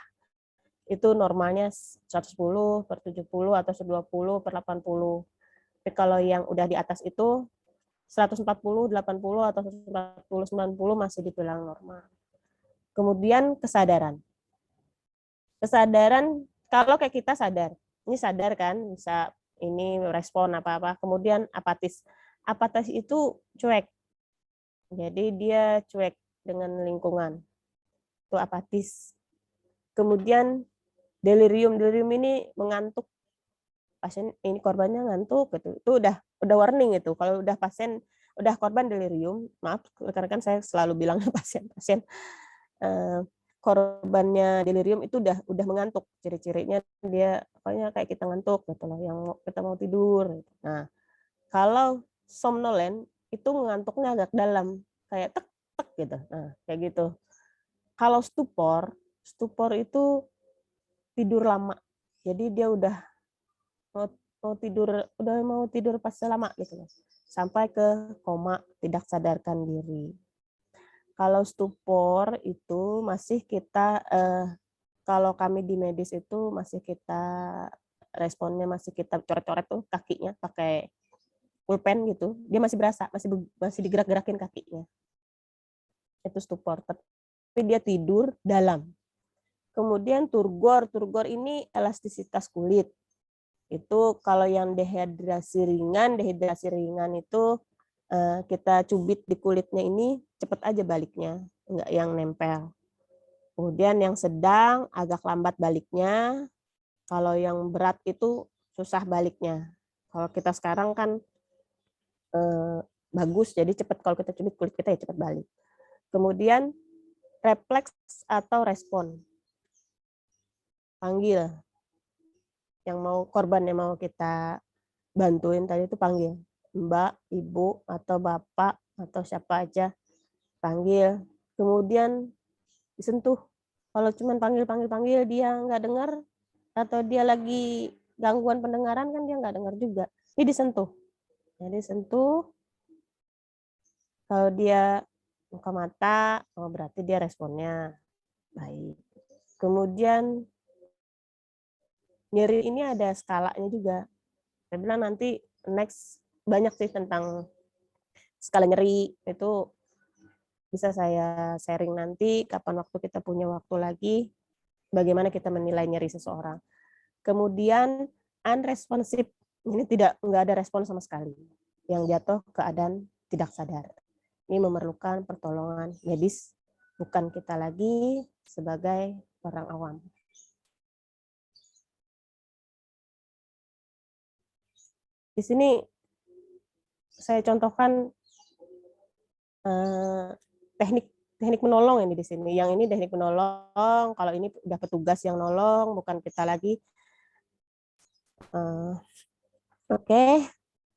itu normalnya 110/70 atau 120/80. Tapi kalau yang udah di atas itu 140/80 atau 140/90 masih dibilang normal. Kemudian kesadaran. Kesadaran, kalau kayak kita sadar, ini sadar kan, bisa ini respon apa-apa. Kemudian apatis. Apatis itu cuek. Jadi dia cuek dengan lingkungan. Itu apatis. Kemudian delirium ini mengantuk, pasien ini korbannya ngantuk gitu, itu udah warning itu. Kalau udah pasien udah korban delirium, maaf rekan-rekan saya selalu bilang pasien korbannya delirium itu udah mengantuk, ciri-cirinya dia pokoknya kayak kita ngantuk gitu loh, yang kita mau tidur. Nah kalau somnolen itu ngantuknya agak dalam, kayak tek tek gitu, nah kayak gitu. Kalau stupor itu tidur lama. Jadi dia udah mau tidur pas lama gitu loh. Sampai ke koma, tidak sadarkan diri. Kalau stupor itu masih kita kalau kami di medis itu masih kita responnya masih kita coret-coret tuh kakinya pakai pulpen gitu. Dia masih berasa, masih digerak-gerakin kakinya. Itu stupor. Tapi dia tidur dalam. Kemudian turgor ini elastisitas kulit. Itu kalau yang dehidrasi ringan itu kita cubit di kulitnya ini cepat aja baliknya, enggak yang nempel. Kemudian yang sedang agak lambat baliknya. Kalau yang berat itu susah baliknya. Kalau kita sekarang kan bagus, jadi cepat kalau kita cubit kulit kita ya cepat balik. Kemudian refleks atau respon. Panggil. Yang mau korban yang mau kita bantuin tadi itu panggil. Mbak, Ibu, atau Bapak, atau siapa aja. Panggil. Kemudian disentuh. Kalau cuma panggil dia nggak dengar, atau dia lagi gangguan pendengaran kan dia nggak dengar juga. Ini disentuh. Jadi sentuh. Kalau dia buka mata, oh berarti dia responnya baik. Kemudian nyeri ini ada skalanya juga. Saya bilang nanti next banyak sih tentang skala nyeri, itu bisa saya sharing nanti kapan waktu kita punya waktu lagi, bagaimana kita menilai nyeri seseorang. Kemudian unresponsive, ini nggak ada respon sama sekali. Yang jatuh keadaan tidak sadar. Ini memerlukan pertolongan medis, bukan kita lagi sebagai orang awam. Di sini saya contohkan teknik menolong ini di sini. Yang ini teknik menolong, kalau ini udah petugas yang nolong, bukan kita lagi. Oke,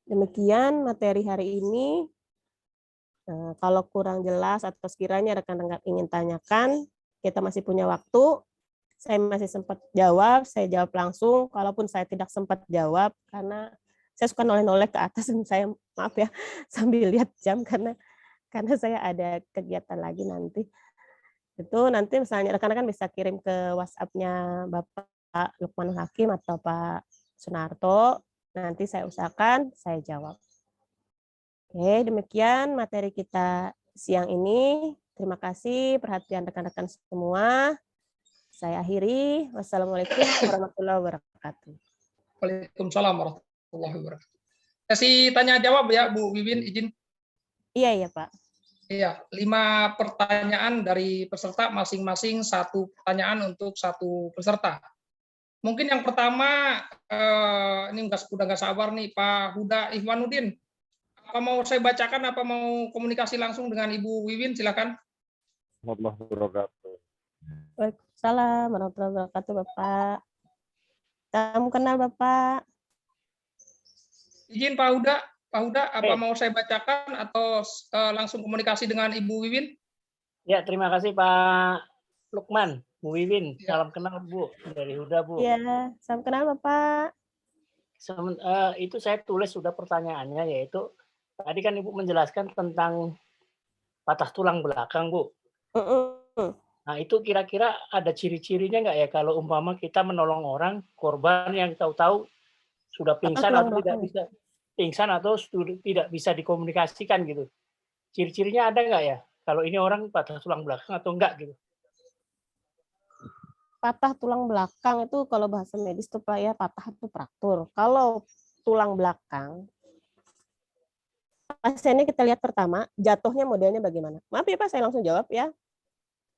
demikian materi hari ini. Kalau kurang jelas atau sekiranya rekan-rekan ingin tanyakan, kita masih punya waktu. Saya masih sempat jawab, saya jawab langsung. Kalaupun saya tidak sempat jawab, karena saya suka noleh-noleh ke atas, saya maaf ya, sambil lihat jam karena saya ada kegiatan lagi nanti. Itu nanti misalnya rekan-rekan bisa kirim ke WhatsApp-nya Bapak Lukmanul Hakim atau Pak Sunarto. Nanti saya usahakan saya jawab. Oke, demikian materi kita siang ini. Terima kasih perhatian rekan-rekan semua. Saya akhiri. Wassalamualaikum warahmatullahi wabarakatuh. Waalaikumsalam warahmatullahi wabarakatuh. Kasih tanya jawab ya Bu Wiwin, izin. Iya Pak. Iya, 5 pertanyaan dari peserta, masing-masing 1 pertanyaan untuk 1 peserta. Mungkin yang pertama, ini udah nggak sabar nih, Pak Huda Ihwanuddin. Apa mau saya bacakan, apa mau komunikasi langsung dengan Ibu Wiwin? Silakan. Warahmatullahi wabarakatuh. Waalaikumsalam warahmatullahi wabarakatuh, Bapak. Salam kenal, Bapak. Izin Pak Huda. Pak Huda, apa mau saya bacakan atau langsung komunikasi dengan Ibu Wiwin? Ya, terima kasih Pak Lukman, Bu Wiwin. Ya. Salam kenal Bu dari Huda Bu. Iya, salam kenal, Bapak. Itu saya tulis sudah pertanyaannya, yaitu tadi kan Ibu menjelaskan tentang patah tulang belakang Bu. Nah itu kira-kira ada ciri-cirinya nggak ya kalau umpama kita menolong orang korban yang tahu-tahu sudah pingsan atau tidak bisa pingsan atau tidak bisa dikomunikasikan gitu. Ciri-cirinya ada nggak ya? Kalau ini orang patah tulang belakang atau enggak gitu? Patah tulang belakang itu kalau bahasa medis itu Pak ya, patah itu fraktur. Kalau tulang belakang, pasiennya kita lihat pertama, jatuhnya modelnya bagaimana. Maaf ya Pak, saya langsung jawab ya.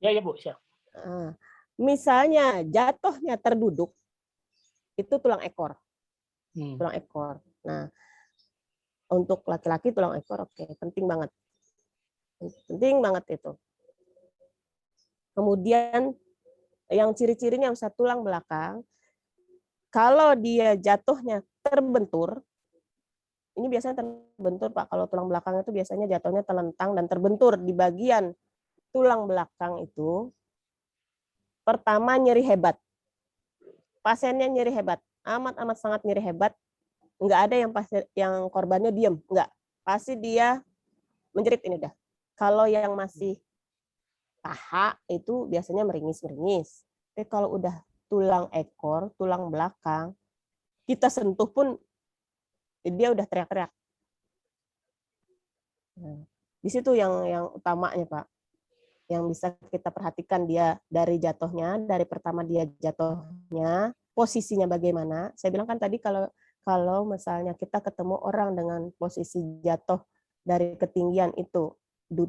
Ya Bu, siap. Nah, misalnya jatuhnya terduduk, itu tulang ekor. Tulang ekor. Nah, untuk laki-laki tulang ekor, oke, penting banget. Penting banget itu. Kemudian yang ciri-cirinya bisa tulang belakang, kalau dia jatuhnya terbentur, ini biasanya terbentur Pak, kalau tulang belakang itu biasanya jatuhnya telentang dan terbentur di bagian tulang belakang itu, pertama nyeri hebat. Pasiennya nyeri hebat, amat sangat nyeri hebat. Enggak ada yang korbannya diam, enggak. Pasti dia menjerit ini dah. Kalau yang masih paha itu biasanya meringis-meringis. Tapi kalau udah tulang ekor, tulang belakang, kita sentuh pun dia udah teriak-teriak. Nah, di situ yang utamanya Pak. Yang bisa kita perhatikan dia dari jatuhnya, dari pertama dia jatuhnya, posisinya bagaimana. Saya bilang kan tadi kalau misalnya kita ketemu orang dengan posisi jatuh dari ketinggian itu,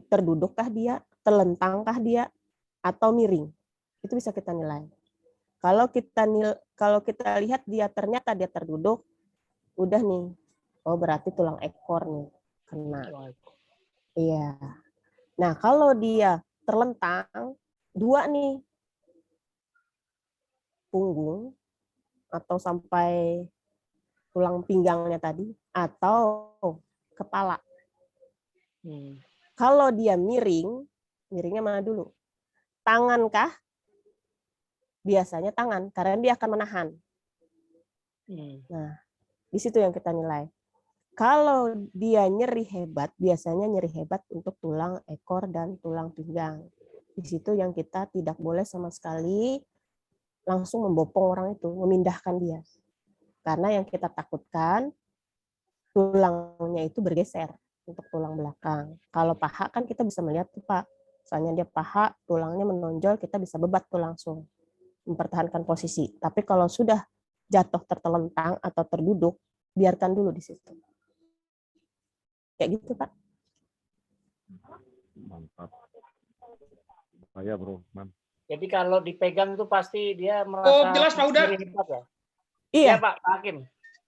terdudukkah dia, telentangkah dia, atau miring, itu bisa kita nilai. Kalau kita lihat dia ternyata dia terduduk, udah nih, oh berarti tulang ekor nih kena. Iya. Nah kalau dia terlentang, 2 nih, punggung atau sampai tulang pinggangnya tadi, atau kepala. Kalau dia miring, miringnya mana dulu? Tangan kah? Biasanya tangan, karena dia akan menahan. Nah, di situ yang kita nilai. Kalau dia nyeri hebat, biasanya nyeri hebat untuk tulang ekor dan tulang pinggang. Di situ yang kita tidak boleh sama sekali langsung membopong orang itu, memindahkan dia. Karena yang kita takutkan, tulangnya itu bergeser untuk tulang belakang. Kalau paha kan kita bisa melihat tuh Pak, misalnya dia paha, tulangnya menonjol, kita bisa bebat tuh langsung, mempertahankan posisi. Tapi kalau sudah jatuh tertelentang atau terduduk, biarkan dulu di situ. Kayak gitu Pak. Mantap. Saya Bro, mantap. Jadi kalau dipegang itu pasti dia merasa jelas Pak Huda. nyeri hebat ya? Iya. Iya Pak Hakim.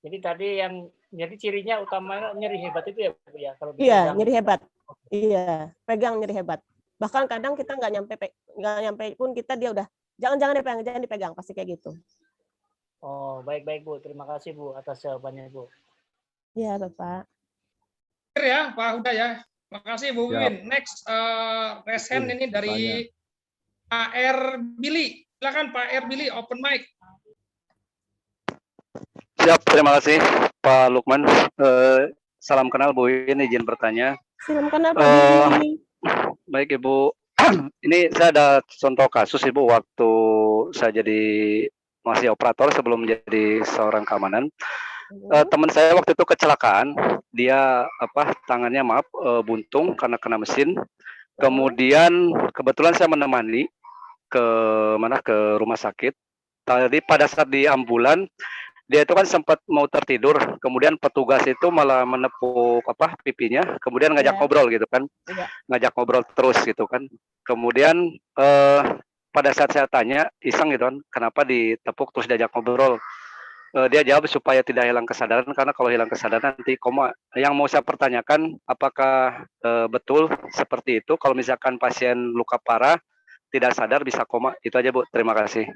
Jadi tadi yang jadi cirinya utamanya nyeri hebat itu ya Bu ya? Kalau iya, nyeri hebat. Iya, pegang nyeri hebat. Bahkan kadang kita nggak nyampe pun kita dia udah jangan dipegang, pasti kayak gitu. Oh, baik Bu. Terima kasih Bu atas jawabannya Bu. Iya, Bapak. Ya, Pak Huda ya. Makasih Bu Wiwin. Next, raise hand ini dari Pak R. Billy. Silakan Pak R. Billy, open mic. Siap, terima kasih Pak Lukman. Salam kenal Bu Wiwin, izin bertanya. Salam kenal Pak Billy. Baik Ibu, ini saya ada contoh kasus Ibu waktu saya jadi masih operator sebelum menjadi seorang keamanan. Teman saya waktu itu kecelakaan, dia tangannya buntung karena kena mesin. Kemudian kebetulan saya menemani ke rumah sakit. Tadi pada saat di ambulan dia itu kan sempat mau tertidur, kemudian petugas itu malah menepuk pipinya, kemudian ngajak Iya. ngobrol gitu kan, Iya. ngajak ngobrol terus gitu kan. Kemudian pada saat saya tanya iseng gitu kan, kenapa ditepuk terus diajak ngobrol, dia jawab supaya tidak hilang kesadaran, karena kalau hilang kesadaran nanti koma. Yang mau saya pertanyakan, apakah betul seperti itu? Kalau misalkan pasien luka parah tidak sadar bisa koma, itu aja Bu. Terima kasih.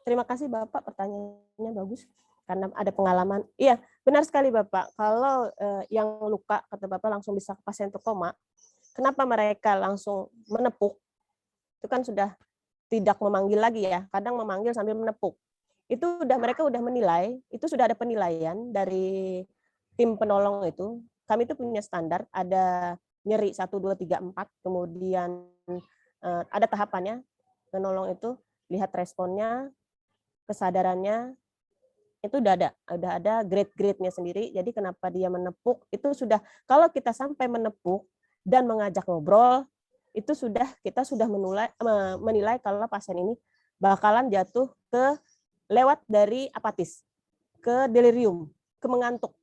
Terima kasih Bapak, pertanyaannya bagus karena ada pengalaman. Iya, benar sekali Bapak. Kalau yang luka kata Bapak langsung bisa ke pasien itu koma, kenapa mereka langsung menepuk? Itu kan sudah tidak memanggil lagi ya, kadang memanggil sambil menepuk. Itu mereka udah menilai, itu sudah ada penilaian dari tim penolong itu. Kami itu punya standar, ada nyeri 1, 2, 3, 4, kemudian ada tahapannya. Penolong itu lihat responnya, kesadarannya, itu udah ada grade-grade-nya sendiri. Jadi kenapa dia menepuk, itu sudah, kalau kita sampai menepuk dan mengajak ngobrol, itu kita sudah menilai kalau pasien ini bakalan jatuh ke lewat dari apatis ke delirium, ke mengantuk.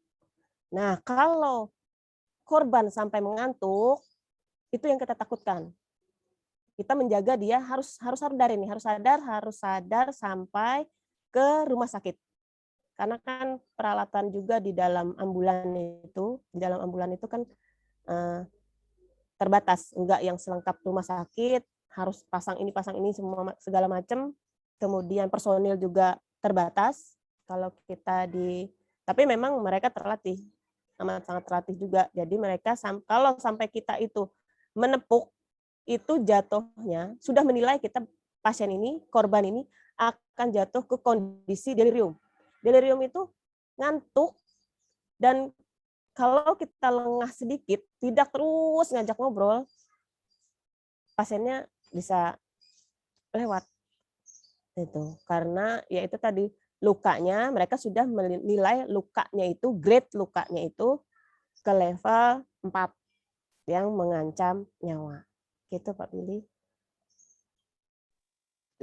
Nah, kalau korban sampai mengantuk, itu yang kita takutkan. Kita menjaga dia harus sadar ini, harus sadar sampai ke rumah sakit. Karena kan peralatan juga di dalam ambulan itu kan terbatas, enggak yang selengkap rumah sakit, harus pasang ini semua segala macam. Kemudian personil juga terbatas. Kalau kita tapi memang mereka terlatih, amat sangat terlatih juga. Jadi mereka kalau sampai kita itu menepuk, itu jatuhnya sudah menilai kita pasien ini, korban ini akan jatuh ke kondisi delirium. Delirium itu ngantuk, dan kalau kita lengah sedikit, tidak terus ngajak ngobrol, pasiennya bisa lewat. Itu karena ya itu tadi, lukanya mereka sudah menilai lukanya itu, grade lukanya itu ke level 4 yang mengancam nyawa. Gitu Pak Billy.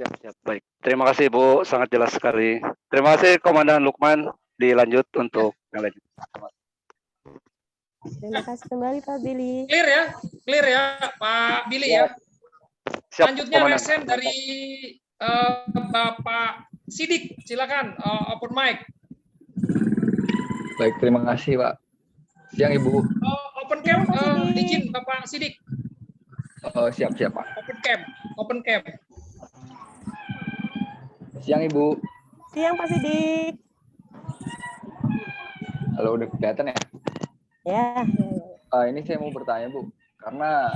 Siap. Baik. Terima kasih Bu, sangat jelas sekali. Terima kasih Komandan Lukman. Dilanjut untuk yang lain. Terima kasih kembali Pak Billy. Clear ya Pak Billy ya. Siap, Selanjutnya Komandan. resen dari Bapak Sidik, silakan open mic. Baik, terima kasih Pak. Siang Ibu. Open cam, Siang, Pak Sidik. izin Bapak Sidik. Siap Pak. Open cam. Siang Ibu. Siang Pak Sidik. Halo, udah kelihatan ya? Ya. Ini saya mau bertanya Bu, karena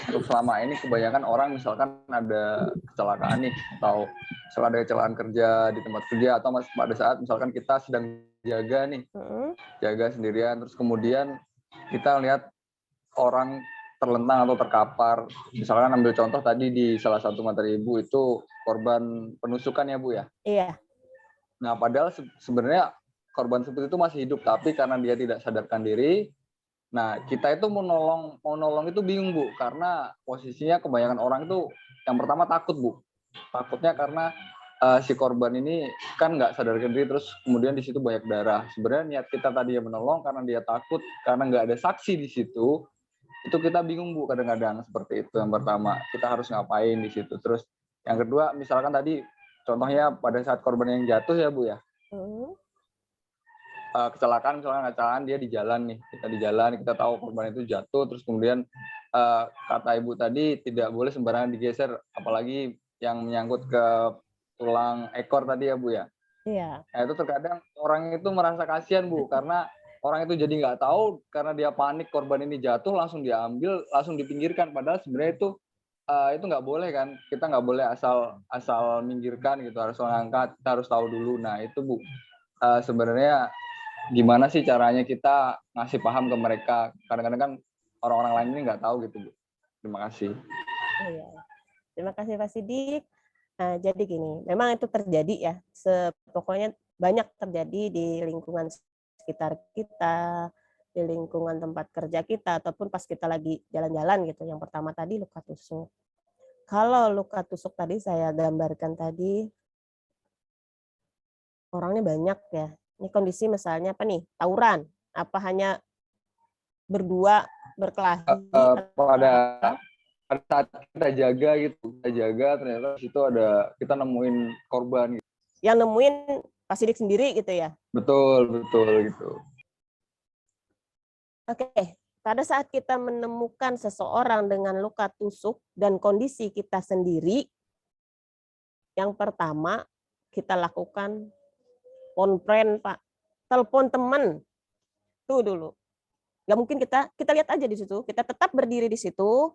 untuk selama ini kebanyakan orang misalkan ada kecelakaan nih, atau misalkan ada kecelakaan kerja di tempat kerja, atau pada saat misalkan kita sedang jaga nih, jaga sendirian, terus kemudian kita lihat orang terlentang atau terkapar. Misalkan ambil contoh tadi di salah satu materi Ibu itu korban penusukan ya Bu ya? Iya. Nah padahal sebenarnya korban seperti itu masih hidup, tapi karena dia tidak sadarkan diri, nah kita itu mau nolong itu bingung Bu, karena posisinya kebanyakan orang itu yang pertama takut Bu, takutnya karena si korban ini kan nggak sadarkan diri, terus kemudian di situ banyak darah. Sebenarnya niat kita tadi yang menolong, karena dia takut, karena nggak ada saksi di situ, itu kita bingung Bu kadang-kadang seperti itu. Yang pertama, kita harus ngapain di situ. Terus yang kedua, misalkan tadi contohnya pada saat korban yang jatuh ya Bu ya, kecelakaan, misalkan kecelakaan dia di jalan nih, kita di jalan, kita tahu korban itu jatuh, terus kemudian kata Ibu tadi tidak boleh sembarangan digeser, apalagi yang menyangkut ke tulang ekor tadi ya Bu ya. Iya. Nah itu terkadang orang itu merasa kasihan Bu, karena orang itu jadi nggak tahu, karena dia panik korban ini jatuh langsung diambil, langsung dipinggirkan, padahal sebenarnya itu nggak boleh kan, kita nggak boleh asal minggirkan gitu, harus mengangkat, kita harus tahu dulu. Nah itu Bu, sebenarnya gimana sih caranya kita ngasih paham ke mereka, kadang-kadang kan orang-orang lain ini nggak tahu gitu Bu. Terima kasih. Iya. Terima kasih Pak Sidik. Nah, jadi gini, memang itu terjadi ya, pokoknya banyak terjadi di lingkungan sekitar kita, di lingkungan tempat kerja kita, ataupun pas kita lagi jalan-jalan gitu. Yang pertama tadi luka tusuk. Kalau luka tusuk tadi saya gambarkan tadi, orangnya banyak ya. Ini kondisi misalnya apa nih? Tawuran, apa hanya berdua berkelahi? Pada saat kita jaga ternyata di situ ada kita nemuin korban gitu. Yang nemuin Pak Sidik sendiri gitu ya? Betul gitu. Oke, pada saat kita menemukan seseorang dengan luka tusuk dan kondisi kita sendiri, yang pertama kita lakukan konfren, Pak. Telepon teman. Tuh dulu. Nggak mungkin kita lihat aja di situ. Kita tetap berdiri di situ.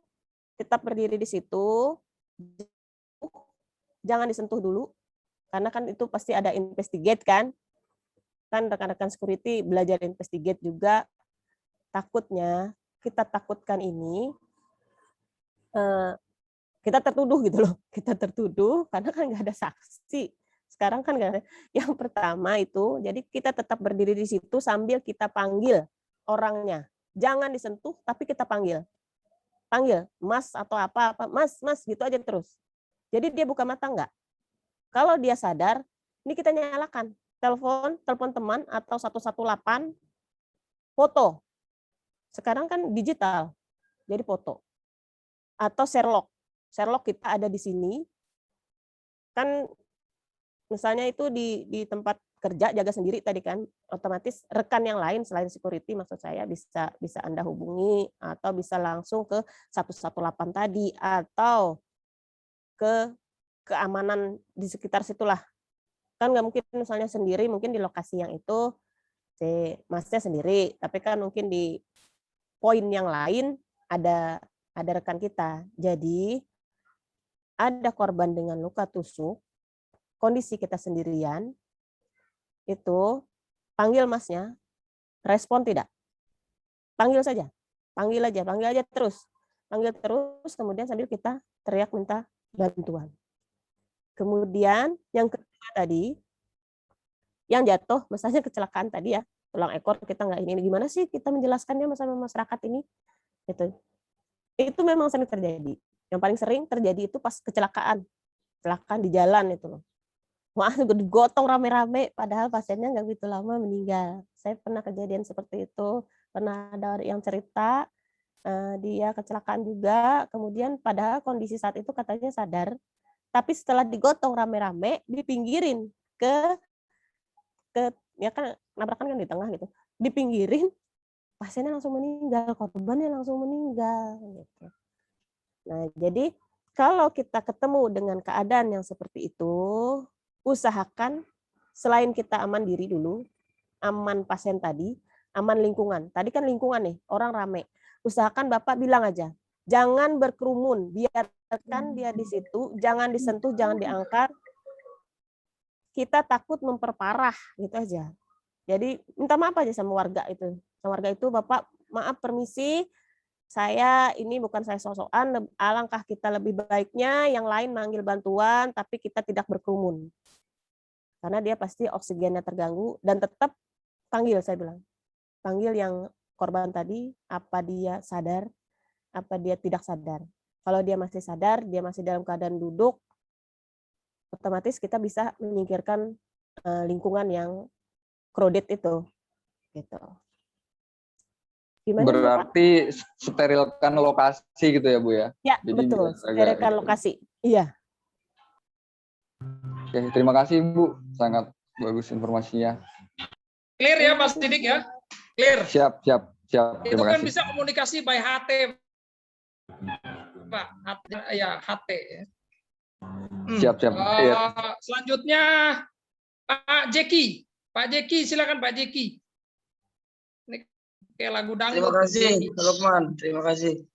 Jangan disentuh dulu. Karena kan itu pasti ada investigate kan. Kan rekan-rekan security belajar investigate juga. Takutnya kita takutkan ini kita tertuduh gitu loh. Kita tertuduh karena kan nggak ada saksi. Sekarang kan nggak ada. Yang pertama itu, jadi kita tetap berdiri di situ sambil kita panggil orangnya. Jangan disentuh, tapi kita panggil. Panggil, Mas atau apa, Mas gitu aja terus. Jadi dia buka mata nggak? Kalau dia sadar, ini kita nyalakan. Telepon teman atau 118, foto. Sekarang kan digital, jadi foto. Atau Sherlock kita ada di sini. Kan misalnya itu di tempat kerja jaga sendiri tadi kan, otomatis rekan yang lain selain security maksud saya bisa Anda hubungi atau bisa langsung ke 118 tadi atau ke keamanan di sekitar situlah. Kan nggak mungkin misalnya sendiri, mungkin di lokasi yang itu si Masnya sendiri, tapi kan mungkin di poin yang lain ada rekan kita. Jadi ada korban dengan luka tusuk, kondisi kita sendirian, itu panggil Masnya, respon tidak? Panggil saja, panggil aja terus. Panggil terus, kemudian sambil kita teriak minta bantuan. Kemudian yang kedua tadi, yang jatuh, misalnya kecelakaan tadi ya, tulang ekor kita nggak ini, gimana sih kita menjelaskannya sama masyarakat ini? Itu memang sering terjadi. Yang paling sering terjadi itu pas kecelakaan di jalan itu loh. Wah, digotong rame-rame, padahal pasiennya nggak begitu lama meninggal. Saya pernah kejadian seperti itu, pernah ada yang cerita, dia kecelakaan juga, kemudian padahal kondisi saat itu katanya sadar, tapi setelah digotong rame-rame, dipinggirin ke ya kan nabrakan kan di tengah gitu, dipinggirin, pasiennya langsung meninggal, korbannya langsung meninggal. Gitu. Nah, jadi kalau kita ketemu dengan keadaan yang seperti itu, usahakan selain kita aman diri dulu, aman pasien tadi, aman lingkungan. Tadi kan lingkungan nih, orang rame. Usahakan Bapak bilang aja, jangan berkerumun, biarkan dia di situ, jangan disentuh, jangan diangkat. Kita takut memperparah gitu aja. Jadi minta maaf aja sama warga itu. Sama warga itu, Bapak, maaf permisi, saya ini bukan saya sosokan, alangkah kita lebih baiknya yang lain manggil bantuan, tapi kita tidak berkerumun. Karena dia pasti oksigennya terganggu, dan tetap panggil, saya bilang. Panggil yang korban tadi, apa dia sadar, apa dia tidak sadar. Kalau dia masih sadar, dia masih dalam keadaan duduk, otomatis kita bisa menyingkirkan lingkungan yang crowded itu. Gitu. Gimana, berarti Pak? Sterilkan lokasi gitu ya Bu ya? Ya, jadi betul. Sterilkan lokasi. Iya. Oke, terima kasih Bu. Sangat bagus informasinya. Clear ya Mas Sidik ya? Clear. Siap. Itu kan bisa komunikasi by HT, Pak. HT ya. Siap. Selanjutnya Pak Jeki. Pak Jeki, silakan Pak Jeki. Ini kayak lagu dangdut. Terima kasih, Pak Lukman. Terima kasih.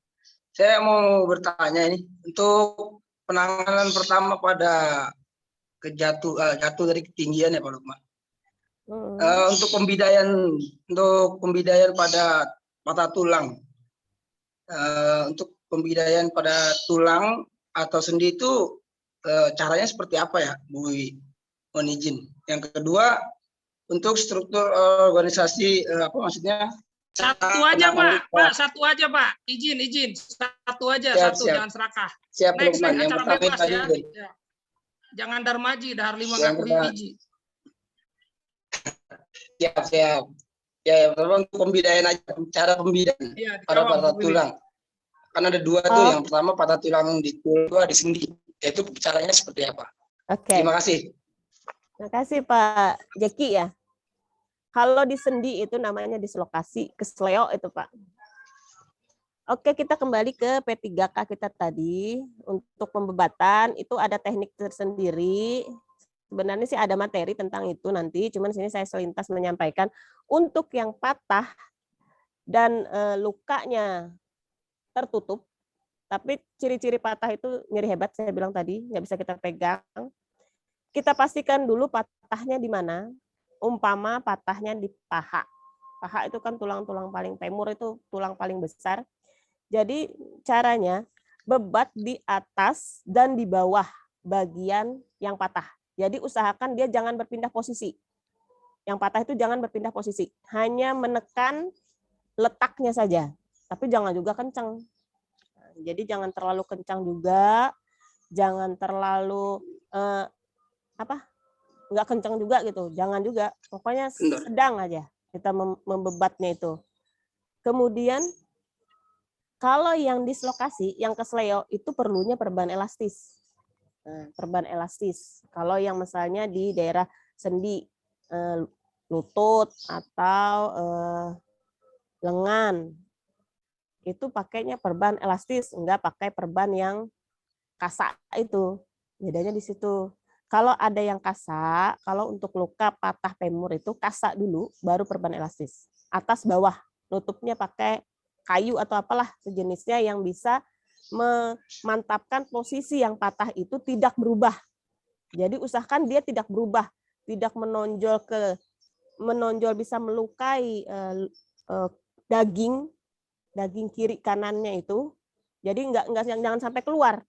Saya mau bertanya ini untuk penanganan pertama pada jatuh dari ketinggian ya Pak Lukman. Untuk pembidaian pada patah tulang. Untuk pembidaian pada tulang atau sendi itu caranya seperti apa ya, Bu? Mohon izin. Yang kedua, untuk struktur organisasi maksudnya? Satu aja Pak. Satu aja Pak. Izin. Satu aja, siap. Jangan serakah. Siap, next yang acara pertama bebas tadi. Ya. Jangan darmaji, dahar 5 ngaku biji. Siap. Ya, pertama untuk pembidayaan aja, cara pembidayaan Iya, pada dijawab, patah Bu Wiwin. tulang. Kan ada dua tuh, yang pertama patah tulang di dua di sendi. Itu caranya seperti apa? Oke. Terima kasih. Terima kasih Pak Jeki ya. Kalau di sendi itu namanya dislokasi, kesleo itu Pak. Oke, kita kembali ke P3K kita tadi. Untuk pembebatan itu ada teknik tersendiri. Sebenarnya sih ada materi tentang itu nanti, cuman sini saya selintas menyampaikan untuk yang patah dan lukanya tertutup, tapi ciri-ciri patah itu nyeri hebat saya bilang tadi, nggak bisa kita pegang. Kita pastikan dulu patahnya di mana. Umpama patahnya di paha. Paha itu kan tulang-tulang paling femur, itu tulang paling besar. Jadi caranya bebat di atas dan di bawah bagian yang patah. Jadi usahakan dia jangan berpindah posisi. Yang patah itu jangan berpindah posisi. Hanya menekan letaknya saja. Tapi jangan juga kencang. Jadi jangan terlalu kencang juga. Jangan terlalu nggak kencang juga gitu. Jangan juga. Pokoknya sedang aja kita membebatnya itu. Kemudian kalau yang dislokasi, yang kesleo itu perlunya perban elastis. Nah, perban elastis. Kalau yang misalnya di daerah sendi, lutut atau lengan, itu pakainya perban elastis, enggak pakai perban yang kasa itu. Bedanya di situ. Kalau ada yang kasa, kalau untuk luka patah femur itu kasa dulu, baru perban elastis. Atas bawah, nutupnya pakai kayu atau apalah sejenisnya yang bisa memantapkan posisi yang patah itu tidak berubah. Jadi usahakan dia tidak berubah, tidak menonjol bisa melukai daging kiri kanannya itu. Jadi jangan sampai keluar.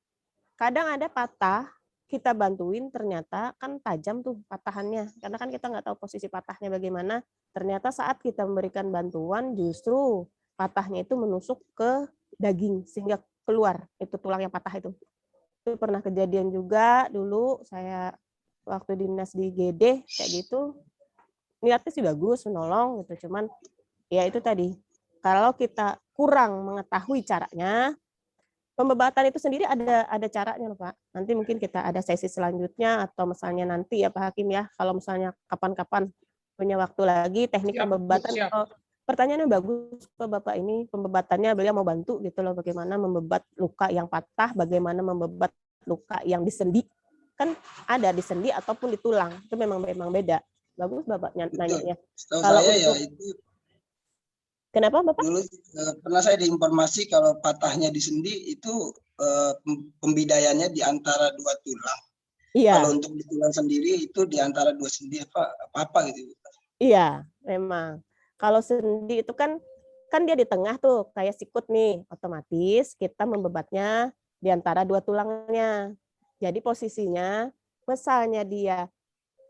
Kadang ada patah, kita bantuin ternyata kan tajam tuh patahannya. Karena kan kita nggak tahu posisi patahnya bagaimana. Ternyata saat kita memberikan bantuan justru patahnya itu menusuk ke daging sehingga keluar itu tulang yang patah itu. Itu pernah kejadian juga dulu saya waktu dinas di GD kayak gitu. Niatnya sih bagus menolong gitu, cuman ya itu tadi kalau kita kurang mengetahui caranya, pembebatan itu sendiri ada caranya loh Pak. Nanti mungkin kita ada sesi selanjutnya atau misalnya nanti ya Pak Hakim ya, kalau misalnya kapan-kapan punya waktu lagi teknik pembebatan. Kalau pertanyaannya bagus Pak Bapak ini, pembebatannya beliau mau bantu gitu loh, bagaimana membebat luka yang patah, bagaimana membebat luka yang di sendi. Kan ada di sendi ataupun di tulang, itu memang beda. Bagus Bapak nanya. Kalau saya untuk... ya itu. Kenapa Bapak? Dulu pernah saya diinformasi kalau patahnya di sendi itu pembidayannya di antara dua tulang. Iya. Kalau untuk di tulang sendiri itu di antara dua sendi apa gitu. Iya, memang. Kalau sendi itu kan dia di tengah tuh kayak sikut nih, otomatis kita membebatnya di antara dua tulangnya. Jadi posisinya misalnya dia,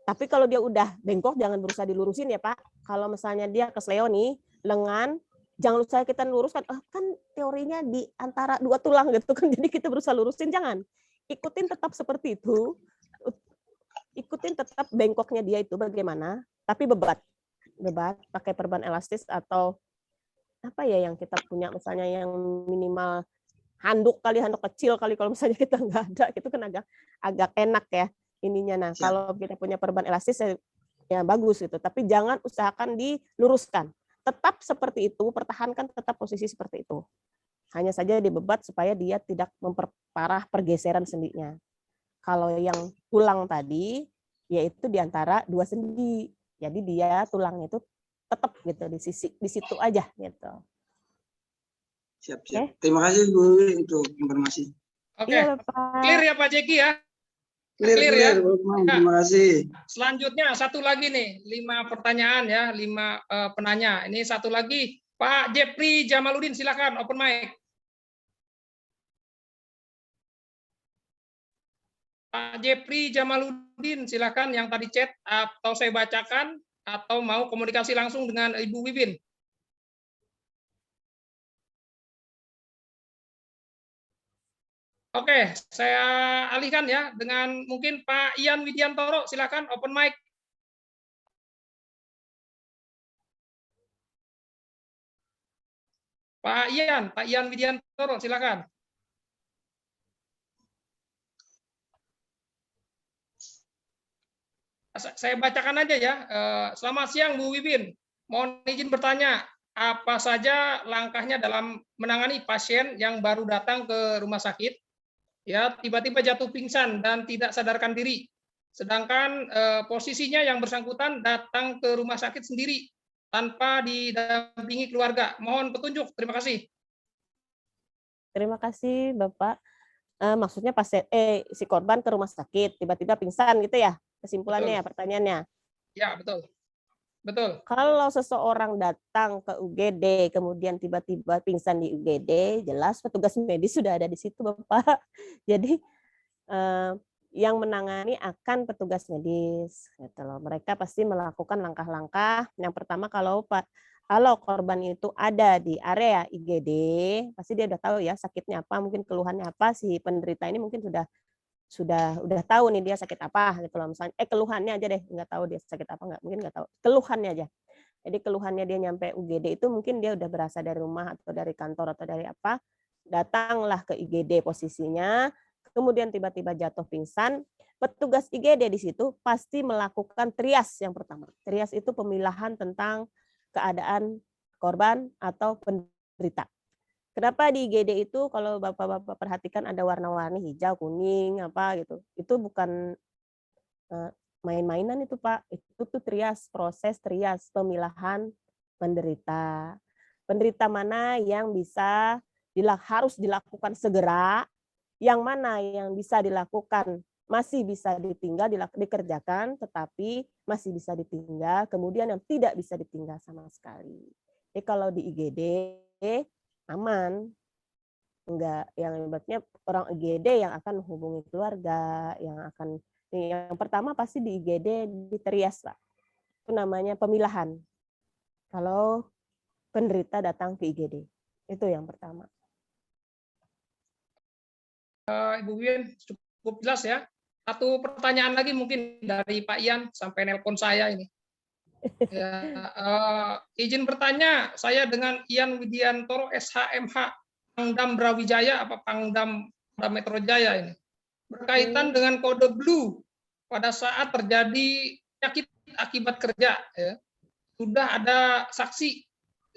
tapi kalau dia udah bengkok jangan berusaha dilurusin ya Pak. Kalau misalnya dia kesleo nih, lengan, jangan lupa kita luruskan. Kan teorinya di antara dua tulang gitu kan, jadi kita berusaha lurusin, jangan. Ikutin tetap seperti itu. Ikutin tetap bengkoknya dia itu bagaimana, tapi bebat pakai perban elastis atau apa ya yang kita punya misalnya yang minimal handuk kecil kali kalau misalnya kita nggak ada, itu kan agak enak ya ininya. Nah, kalau kita punya perban elastis ya bagus gitu, tapi jangan usahakan diluruskan. Tetap seperti itu, pertahankan tetap posisi seperti itu. Hanya saja dibebat supaya dia tidak memperparah pergeseran sendinya. Kalau yang tulang tadi, yaitu di antara dua sendi. Jadi dia tulangnya itu tetap gitu di situ aja gitu. Siap. Okay. Terima kasih Bu untuk informasi. Oke. Iya, clear ya Pak Jeki ya? Clear ya. Terima kasih. Selanjutnya satu lagi nih, 5 pertanyaan ya, 5 penanya. Ini satu lagi, Pak Jepri Jamaludin, silakan open mic. Pak Jepri Jamaludin, silakan yang tadi chat atau saya bacakan atau mau komunikasi langsung dengan Ibu Wiwin. Oke, saya alihkan ya dengan mungkin Pak Ian Widiantoro, silakan open mic. Pak Ian Widiantoro, silakan. Saya bacakan aja ya. Selamat siang Bu Wibin. Mohon izin bertanya, apa saja langkahnya dalam menangani pasien yang baru datang ke rumah sakit, ya tiba-tiba jatuh pingsan dan tidak sadarkan diri, sedangkan posisinya yang bersangkutan datang ke rumah sakit sendiri tanpa didampingi keluarga. Mohon petunjuk. Terima kasih. Terima kasih Bapak. Maksudnya pasien si korban ke rumah sakit tiba-tiba pingsan gitu ya? Kesimpulannya ya, pertanyaannya. Ya, betul. Betul. Kalau seseorang datang ke UGD kemudian tiba-tiba pingsan di UGD, jelas petugas medis sudah ada di situ, Bapak. Jadi yang menangani akan petugas medis gitu loh. Mereka pasti melakukan langkah-langkah. Yang pertama, kalau korban itu ada di area IGD, pasti dia udah tahu ya sakitnya apa, mungkin keluhannya apa. Si penderita ini mungkin udah tahu nih dia sakit apa gitu loh. Misalnya keluhannya aja deh, nggak tahu dia sakit apa, mungkin nggak tahu, keluhannya aja. Jadi keluhannya dia nyampe UGD itu mungkin dia udah berasa dari rumah atau dari kantor atau dari apa, datanglah ke IGD posisinya, kemudian tiba-tiba jatuh pingsan. Petugas IGD di situ pasti melakukan trias yang pertama. Trias itu pemilahan tentang keadaan korban atau penderita. Kenapa di IGD itu kalau Bapak-bapak perhatikan ada warna-warni hijau, kuning, apa gitu. Itu bukan main-mainan itu Pak. Itu tuh trias, proses trias pemilahan penderita. Penderita mana yang bisa harus dilakukan segera, yang mana yang bisa dilakukan masih bisa ditinggal dikerjakan, tetapi masih bisa ditinggal, kemudian yang tidak bisa ditinggal sama sekali. Jadi kalau di IGD aman, enggak, yang ibaratnya orang IGD yang akan menghubungi keluarga, yang pertama pasti di IGD di trias Pak. Itu namanya pemilahan. Kalau penderita datang ke IGD, itu yang pertama. Ibu Win cukup jelas ya. Satu pertanyaan lagi mungkin dari Pak Ian sampai nelpon saya ini. Ya, izin bertanya, saya dengan Ian Widiantoro SHMH Pangdam Brawijaya apa Pangdam Metro Jaya ini berkaitan dengan kode blue pada saat terjadi penyakit akibat kerja, ya. Sudah ada saksi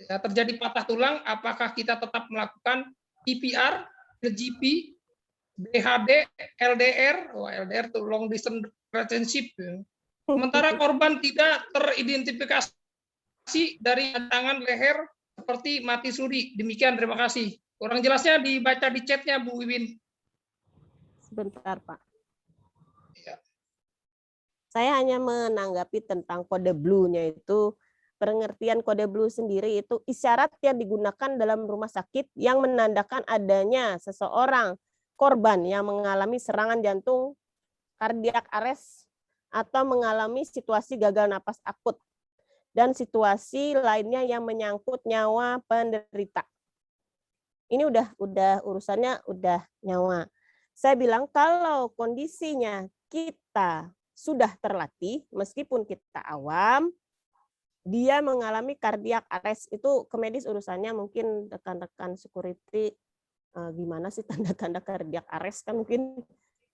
ya, terjadi patah tulang, apakah kita tetap melakukan PPR, LGP, BHD, LDR, LDR itu long distance relationship. Ya. Sementara korban tidak teridentifikasi dari tangan leher seperti mati suri. Demikian, terima kasih. Kurang jelasnya dibaca di chatnya Bu Wiwin. Sebentar Pak. Ya. Saya hanya menanggapi tentang kode blue-nya itu, pengertian kode blue sendiri itu isyarat yang digunakan dalam rumah sakit yang menandakan adanya seseorang korban yang mengalami serangan jantung, kardiak arrest, atau mengalami situasi gagal napas akut, dan situasi lainnya yang menyangkut nyawa penderita. Ini udah urusannya udah nyawa. Saya bilang kalau kondisinya kita sudah terlatih, meskipun kita awam, dia mengalami kardiak arrest, itu ke medis urusannya mungkin rekan-rekan security gimana sih tanda-tanda kardiak arrest, kan mungkin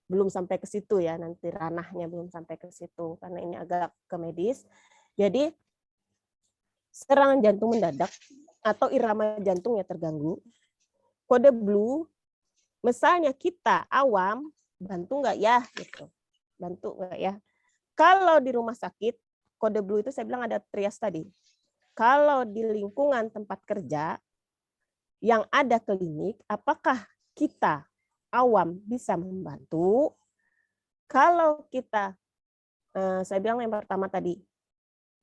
belum sampai ke situ ya, nanti ranahnya belum sampai ke situ karena ini agak ke medis. Jadi serangan jantung mendadak atau irama jantungnya terganggu, kode blue, misalnya kita awam, bantu nggak ya gitu, bantu nggak ya. Kalau di rumah sakit kode blue itu saya bilang ada trias tadi. Kalau di lingkungan tempat kerja yang ada klinik, apakah kita awam bisa membantu? Kalau kita, saya bilang yang pertama tadi,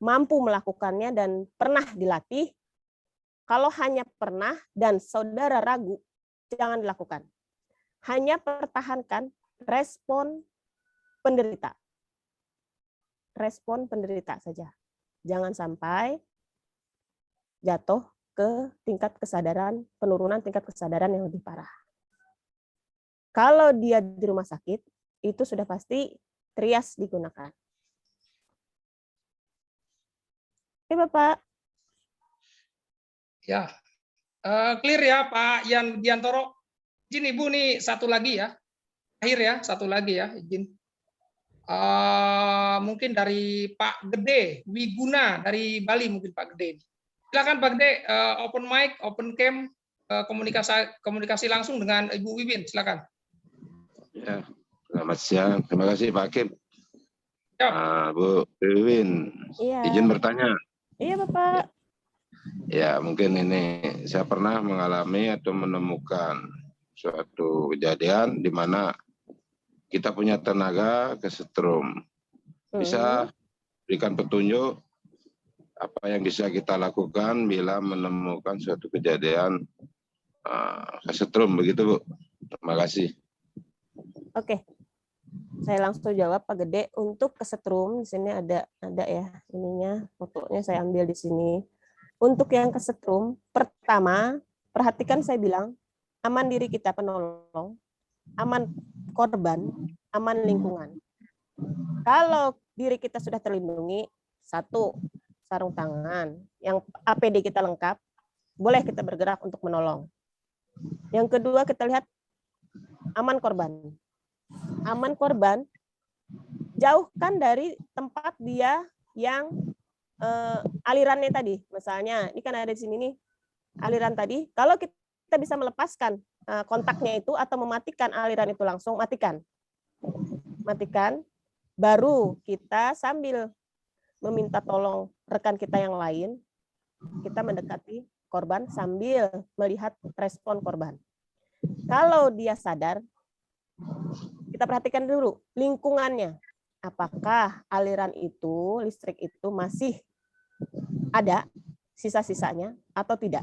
mampu melakukannya dan pernah dilatih, kalau hanya pernah dan saudara ragu, jangan dilakukan. Hanya pertahankan respon penderita. Respon penderita saja. Jangan sampai jatuh ke tingkat kesadaran, penurunan tingkat kesadaran yang lebih parah. Kalau dia di rumah sakit, itu sudah pasti trias digunakan. Oke, Bapak. Ya, Clear ya Pak Ian Diantoro. Izin Ibu nih satu lagi ya. Akhir ya, satu lagi ya, izin. Mungkin dari Pak Gede Wiguna dari Bali, mungkin Pak Gede. Silakan Pak Gede, open mic, open cam, komunikasi langsung dengan Ibu Wiwin, silakan. Ya, selamat siang. Terima kasih Pak Hakim. Ya. Bu Wiwin, Iya. izin bertanya. Iya Bapak. Ya, mungkin ini saya pernah mengalami atau menemukan suatu kejadian di mana kita punya tenaga kesetrum. Bisa berikan petunjuk apa yang bisa kita lakukan bila menemukan suatu kejadian kesetrum, begitu Bu. Terima kasih. Oke. Saya langsung jawab Pak Gede. Untuk kesetrum di sini ada ya ininya, fotonya saya ambil di sini. Untuk yang kesetrum, pertama perhatikan saya bilang aman diri kita penolong, aman korban, aman lingkungan. Kalau diri kita sudah terlindungi, satu, sarung tangan, yang APD kita lengkap, boleh kita bergerak untuk menolong. Yang kedua kita lihat aman korban. Aman korban, jauhkan dari tempat dia yang alirannya tadi. Misalnya, ini kan ada di sini nih, aliran tadi. Kalau kita bisa melepaskan kontaknya itu atau mematikan aliran itu langsung, matikan. Matikan, baru kita sambil meminta tolong rekan kita yang lain, kita mendekati korban sambil melihat respon korban. Kalau dia sadar, kita perhatikan dulu lingkungannya. Apakah aliran itu, listrik itu masih ada sisa-sisanya atau tidak?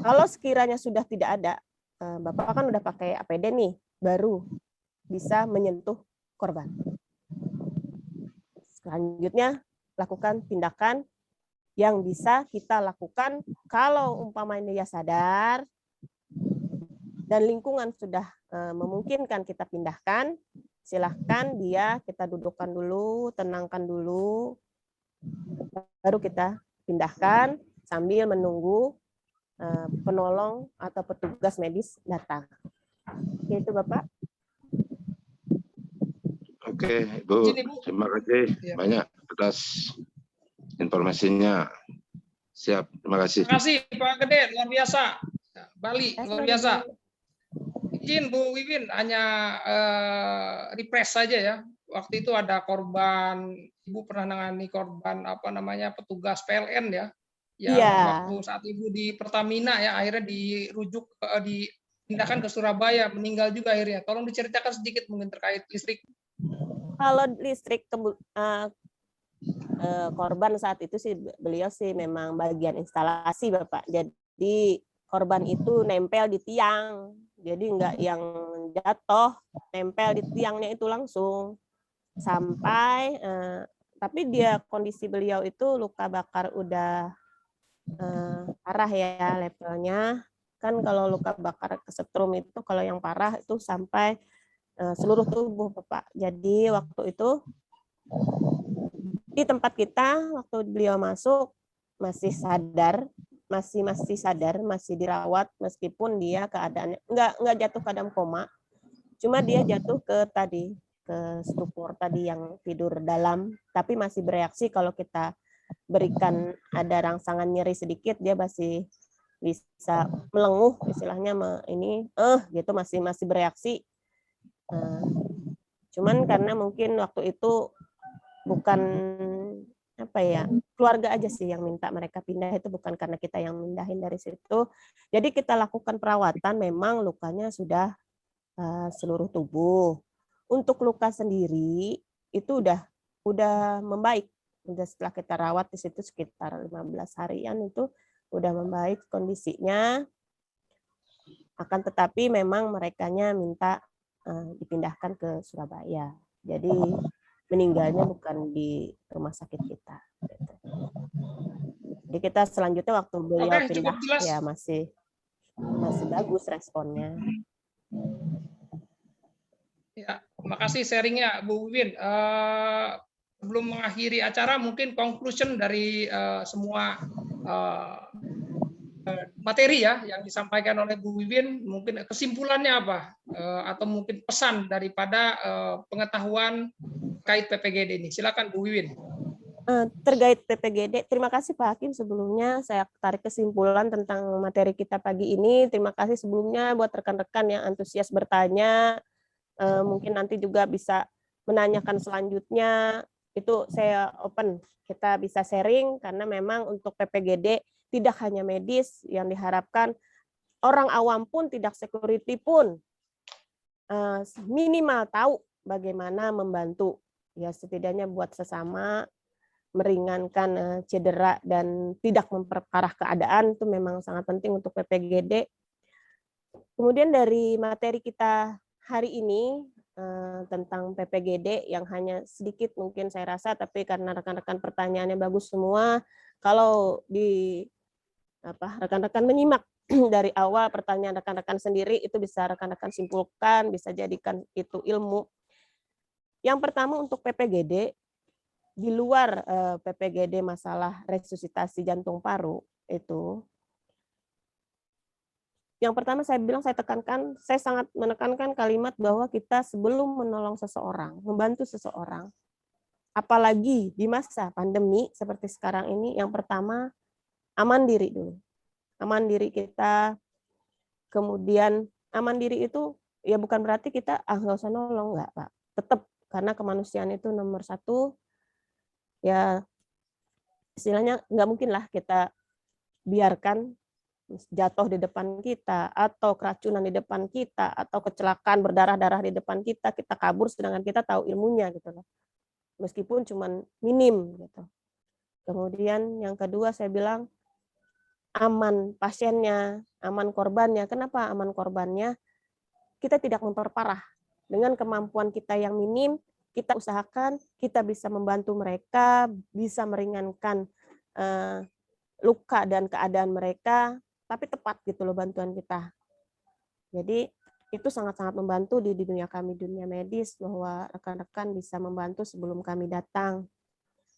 Kalau sekiranya sudah tidak ada, Bapak kan udah pakai APD nih, baru bisa menyentuh korban. Selanjutnya, lakukan tindakan yang bisa kita lakukan kalau umpamanya dia sadar dan lingkungan sudah memungkinkan kita pindahkan, silahkan dia kita dudukkan dulu, tenangkan dulu, baru kita pindahkan sambil menunggu penolong atau petugas medis datang. Itu Bapak. Oke, Bu. Terima kasih banyak atas informasinya. Siap, terima kasih. Terima kasih Pak Gede, luar biasa. Bali, luar biasa. Izin Bu Wiwin, hanya refresh saja ya. Waktu itu ada korban, Ibu pernah nangani korban apa namanya petugas PLN ya. Yang waktu saat Ibu di Pertamina ya, akhirnya dirujuk dipindahkan ke Surabaya, meninggal juga akhirnya. Tolong diceritakan sedikit mungkin terkait listrik. Kalau listrik korban saat itu sih beliau sih memang bagian instalasi Bapak. Jadi korban itu nempel di tiang. Jadi enggak yang jatuh, nempel di tiangnya itu langsung. Sampai tapi dia kondisi beliau itu luka bakar udah parah ya levelnya. Kan kalau luka bakar kesetrum itu kalau yang parah itu sampai seluruh tubuh Bapak. Jadi waktu itu di tempat kita waktu beliau masuk masih sadar, masih sadar, masih dirawat meskipun dia keadaannya enggak jatuh ke dalam koma. Cuma dia jatuh ke stupor tadi yang tidur dalam, tapi masih bereaksi. Kalau kita berikan ada rangsangan nyeri sedikit, dia masih bisa melenguh istilahnya gitu masih bereaksi. Cuman karena mungkin waktu itu bukan keluarga aja sih yang minta mereka pindah, itu bukan karena kita yang mindahin dari situ. Jadi kita lakukan perawatan, memang lukanya sudah seluruh tubuh. Untuk luka sendiri itu udah membaik. Udah setelah kita rawat di situ sekitar 15 harian itu udah membaik kondisinya. Akan tetapi memang merekanya minta dipindahkan ke Surabaya. Jadi meninggalnya bukan di rumah sakit kita. Jadi kita selanjutnya waktu beliau pindah ya masih bagus responnya. Ya, terima kasih sharingnya Bu Wiwin. Sebelum mengakhiri acara, mungkin conclusion dari semua materi ya yang disampaikan oleh Bu Wiwin, mungkin kesimpulannya apa atau mungkin pesan daripada pengetahuan terkait PPGD ini. Silakan Bu Wiwin. Terkait PPGD, terima kasih Pak Hakim. Sebelumnya saya tarik kesimpulan tentang materi kita pagi ini. Terima kasih sebelumnya buat rekan-rekan yang antusias bertanya. Mungkin nanti juga bisa menanyakan selanjutnya. Itu saya open, kita bisa sharing karena memang untuk PPGD tidak hanya medis yang diharapkan, orang awam pun tidak security pun minimal tahu bagaimana membantu. Ya setidaknya buat sesama, meringankan cedera dan tidak memperparah keadaan, itu memang sangat penting untuk PPGD. Kemudian dari materi kita hari ini tentang PPGD yang hanya sedikit mungkin saya rasa, tapi karena rekan-rekan pertanyaannya bagus semua, kalau di rekan-rekan menyimak dari awal pertanyaan rekan-rekan sendiri, itu bisa rekan-rekan simpulkan, bisa jadikan itu ilmu. Yang pertama untuk PPGD, di luar PPGD masalah resusitasi jantung paru itu, yang pertama saya bilang, saya tekankan, saya sangat menekankan kalimat bahwa kita sebelum menolong seseorang, membantu seseorang, apalagi di masa pandemi seperti sekarang ini, yang pertama aman diri dulu. Aman diri kita, kemudian aman diri itu ya bukan berarti kita nggak usah nolong, nggak Pak. Tetap, karena kemanusiaan itu nomor satu. Ya istilahnya nggak mungkin lah kita biarkan jatuh di depan kita, atau keracunan di depan kita, atau kecelakaan berdarah-darah di depan kita kabur sedangkan kita tahu ilmunya gitu loh. Meskipun cuman minim gitu. Kemudian yang kedua saya bilang aman pasiennya, aman korbannya. Kenapa aman korbannya? Kita tidak memperparah. Dengan kemampuan kita yang minim, kita usahakan kita bisa membantu mereka, bisa meringankan luka dan keadaan mereka, tapi tepat gitu loh bantuan kita. Jadi itu sangat-sangat membantu di dunia kami, dunia medis, bahwa rekan-rekan bisa membantu sebelum kami datang.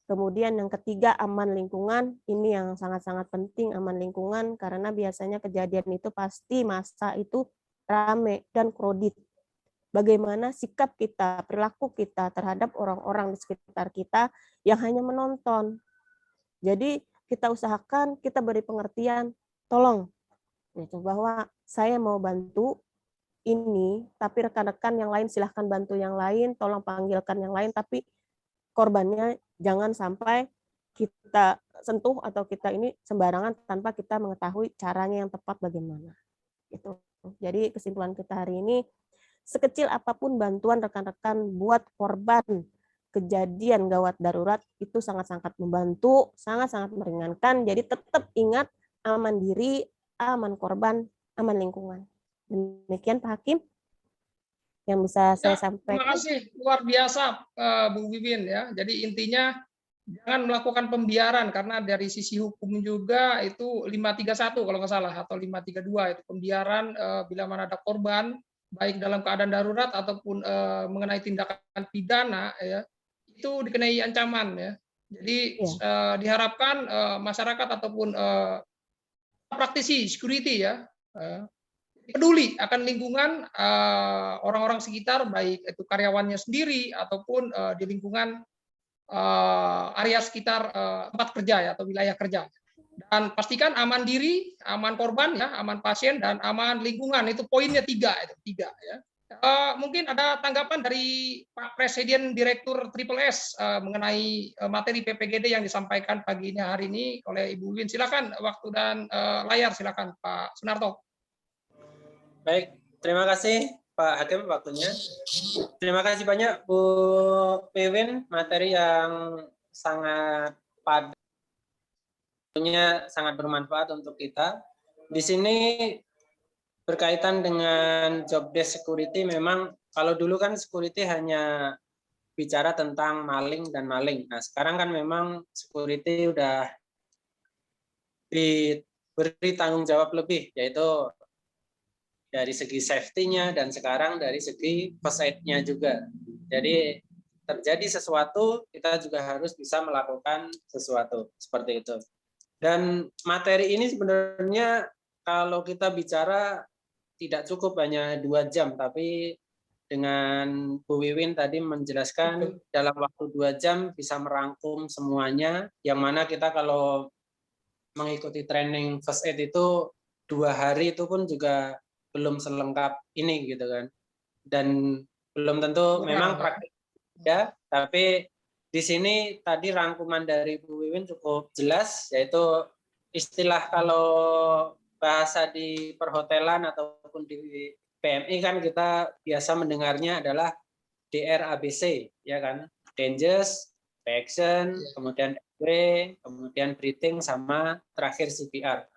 Kemudian yang ketiga, aman lingkungan. Ini yang sangat-sangat penting, aman lingkungan, karena biasanya kejadian itu pasti masa itu rame dan kredit. Bagaimana sikap kita, perilaku kita terhadap orang-orang di sekitar kita yang hanya menonton. Jadi kita usahakan, kita beri pengertian, tolong, gitu, bahwa saya mau bantu ini, tapi rekan-rekan yang lain silahkan bantu yang lain, tolong panggilkan yang lain, tapi korbannya jangan sampai kita sentuh atau kita ini sembarangan tanpa kita mengetahui caranya yang tepat bagaimana. Gitu. Jadi kesimpulan kita hari ini, sekecil apapun bantuan rekan-rekan buat korban kejadian gawat darurat itu sangat-sangat membantu, sangat-sangat meringankan. Jadi tetap ingat aman diri, aman korban, aman lingkungan. Demikian Pak Hakim yang bisa saya sampaikan. Terima kasih, luar biasa Bu Wiwin ya. Jadi intinya jangan melakukan pembiaran, karena dari sisi hukum juga itu 531 kalau nggak salah, atau 532 itu pembiaran bila mana ada korban baik dalam keadaan darurat ataupun mengenai tindakan pidana ya, itu dikenai ancaman ya. Jadi diharapkan masyarakat ataupun praktisi security ya peduli akan lingkungan orang-orang sekitar, baik itu karyawannya sendiri ataupun di lingkungan area sekitar tempat kerja ya, atau wilayah kerja. Dan pastikan aman diri, aman korban ya, aman pasien, dan aman lingkungan. Itu poinnya tiga ya. Mungkin ada tanggapan dari Pak Presiden Direktur Triple S mengenai materi PPGD yang disampaikan pagi ini hari ini oleh Ibu Win. Silakan waktu dan layar, silakan Pak Sunarto. Baik, terima kasih Pak Hakim waktunya. Terima kasih banyak Bu Wiwin, materi yang sangat padat, tentunya sangat bermanfaat untuk kita. Di sini berkaitan dengan job desk security, memang kalau dulu kan security hanya bicara tentang maling dan maling. Nah, sekarang kan memang security udah diberi tanggung jawab lebih, yaitu dari segi safety-nya dan sekarang dari segi first aid-nya juga. Jadi terjadi sesuatu, kita juga harus bisa melakukan sesuatu seperti itu. Dan materi ini sebenarnya kalau kita bicara tidak cukup hanya 2 jam, tapi dengan Bu Wiwin tadi menjelaskan dalam waktu 2 jam bisa merangkum semuanya, yang mana kita kalau mengikuti training first aid itu 2 hari itu pun juga belum selengkap ini gitu kan. Dan belum tentu memang praktik ya, tapi di sini tadi rangkuman dari Bu Wiwin cukup jelas, yaitu istilah kalau bahasa di perhotelan ataupun di PMI kan kita biasa mendengarnya adalah DRABC, ya kan? Dangerous, reaction, kemudian RW, kemudian breathing, sama terakhir CPR.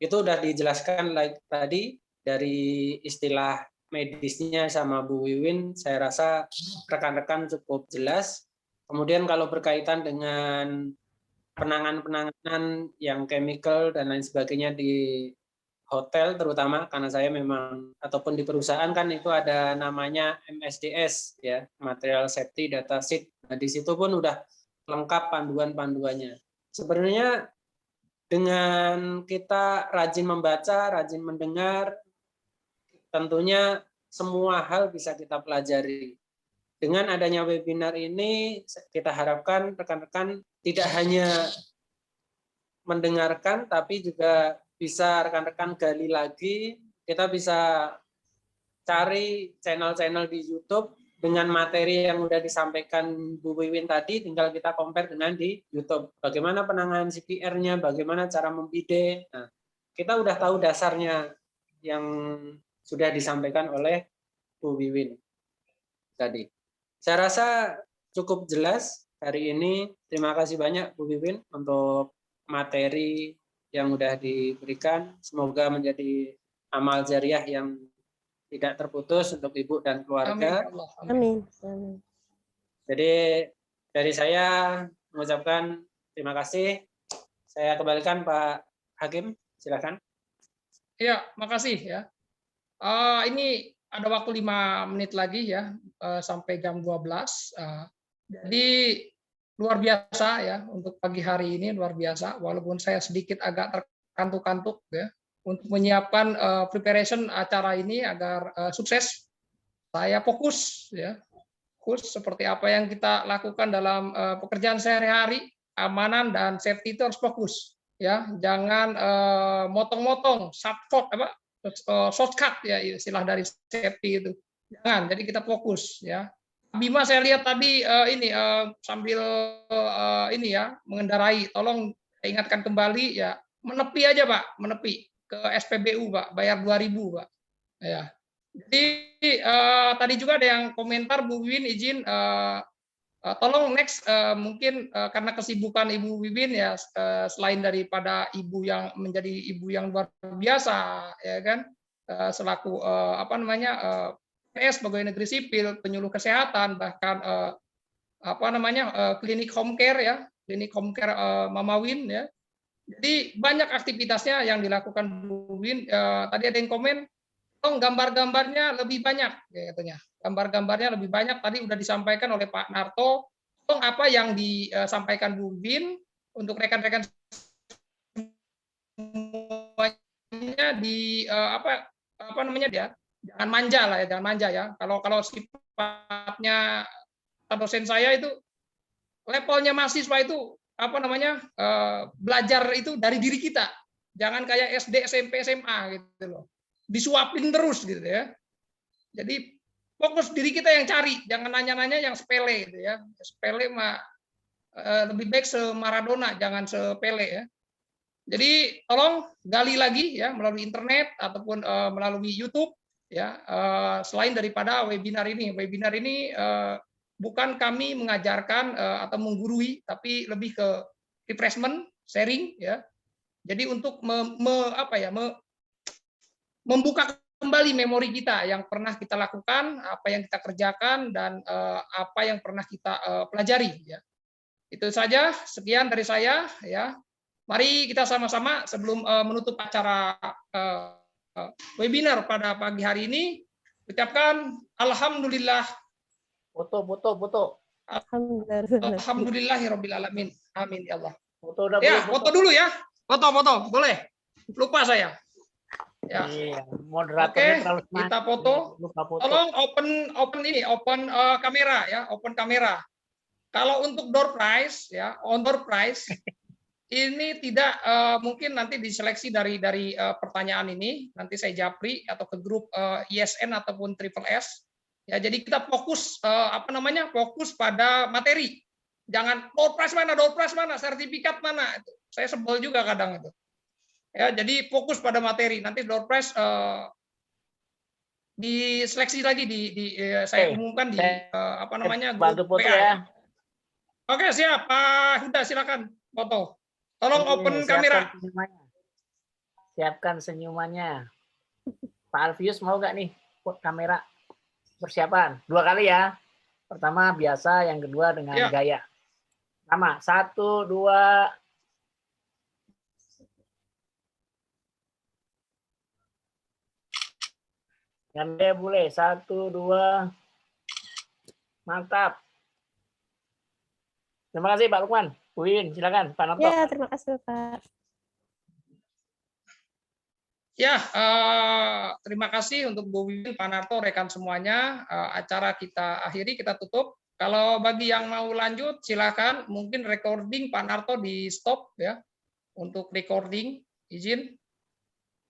Itu udah dijelaskan tadi dari istilah medisnya sama Bu Wiwin, saya rasa rekan-rekan cukup jelas. Kemudian kalau berkaitan dengan penanganan yang chemical dan lain sebagainya di hotel terutama, karena saya memang ataupun di perusahaan kan itu ada namanya MSDS ya, Material Safety Data Sheet. Nah, di situ pun udah lengkap panduan-panduannya. Sebenarnya dengan kita rajin membaca, rajin mendengar, tentunya semua hal bisa kita pelajari. Dengan adanya webinar ini, kita harapkan rekan-rekan tidak hanya mendengarkan, tapi juga bisa rekan-rekan gali lagi, kita bisa cari channel-channel di YouTube dengan materi yang sudah disampaikan Bu Wiwin tadi, tinggal kita compare dengan di YouTube. Bagaimana penanganan CPR-nya, bagaimana cara membide. Nah, kita udah tahu dasarnya yang sudah disampaikan oleh Bu Wiwin tadi. Saya rasa cukup jelas hari ini. Terima kasih banyak Bu Wiwin untuk materi yang sudah diberikan. Semoga menjadi amal jariah yang tidak terputus untuk Ibu dan keluarga. Amin. Jadi dari saya mengucapkan terima kasih. Saya kembalikan Pak Hakim, silakan. Ya, makasih ya. Ini ada waktu 5 menit lagi ya, sampai jam 12. Jadi luar biasa ya untuk pagi hari ini, luar biasa. Walaupun saya sedikit agak terkantuk-kantuk ya untuk menyiapkan preparation acara ini agar sukses. Saya fokus ya, fokus seperti apa yang kita lakukan dalam pekerjaan sehari-hari, keamanan dan safety itu harus fokus ya. Jangan motong-motong, shortcut ya istilah dari safety itu. Jangan. Jadi kita fokus ya. Bima saya lihat tadi sambil ini ya mengendarai, tolong ingatkan kembali ya, menepi aja Pak, menepi ke SPBU Pak, bayar 2.000 Pak. Ya. Jadi tadi juga ada yang komentar Bu Wiwin izin tolong next mungkin karena kesibukan Ibu Wiwin ya, selain daripada ibu yang menjadi ibu yang luar biasa ya kan, selaku PS pegawai negeri sipil, penyuluh kesehatan, bahkan klinik home care ya, klinik home care Mama Win ya. Jadi banyak aktivitasnya yang dilakukan Bu Win. Tadi ada yang komen, gambar-gambarnya lebih banyak katanya. Gambar-gambarnya lebih banyak, tadi udah disampaikan oleh Pak Narto. Apa yang disampaikan Bu Win untuk rekan-rekan semuanya di jangan manja lah ya, jangan manja ya. Kalau sifatnya dosen saya itu levelnya mahasiswa itu belajar itu dari diri kita. Jangan kayak SD, SMP, SMA gitu loh. Disuapin terus gitu ya. Jadi fokus diri kita yang cari, jangan nanya-nanya yang sepele gitu ya. Sepele mah lebih baik se-Maradona, jangan sepele ya. Jadi tolong gali lagi ya melalui internet ataupun melalui YouTube ya. Selain daripada webinar ini bukan kami mengajarkan atau menggurui, tapi lebih ke refreshment, sharing ya. Jadi untuk membuka kembali memori kita yang pernah kita lakukan, apa yang kita kerjakan, dan apa yang pernah kita pelajari ya. Itu saja, sekian dari saya ya. Mari kita sama-sama sebelum menutup acara webinar pada pagi hari ini, ucapkan alhamdulillah. Foto. Alhamdulillahirabbil alamin. Amin ya Allah. Foto udah ya, foto dulu ya. Foto boleh. Lupa saya. Ya. Iya, Oke, moderatornya terlalu semangat. kita foto. Lupa foto. Tolong open kamera ya, open kamera. Kalau untuk door prize ya, on door prize ini tidak mungkin nanti diseleksi dari pertanyaan ini, nanti saya japri atau ke grup ISN ataupun Triple S. Ya, jadi kita fokus fokus pada materi. Jangan door prize mana, sertifikat mana. Itu. Saya sebel juga kadang itu. Ya, jadi fokus pada materi. Nanti door prize diseleksi lagi saya umumkan di bantu grup foto WA. ya. Oke, siap. Pak Huda silakan foto. Tolong open kamera. Siapkan senyumannya. Pak Alfius mau nggak nih kamera? Persiapan 2 kali ya. Pertama biasa, yang kedua dengan gaya. Sama 1, 2. Yang dia boleh 1, 2. Mantap. Terima kasih Pak Lukman. Bu Wiwin, silakan Pak Narto. Ya, terima kasih Pak. Ya, terima kasih untuk Bu Wiwin, Pak Narto, rekan semuanya. Acara kita akhiri, kita tutup. Kalau bagi yang mau lanjut, silakan. Mungkin recording Pak Narto di stop ya untuk recording. Izin.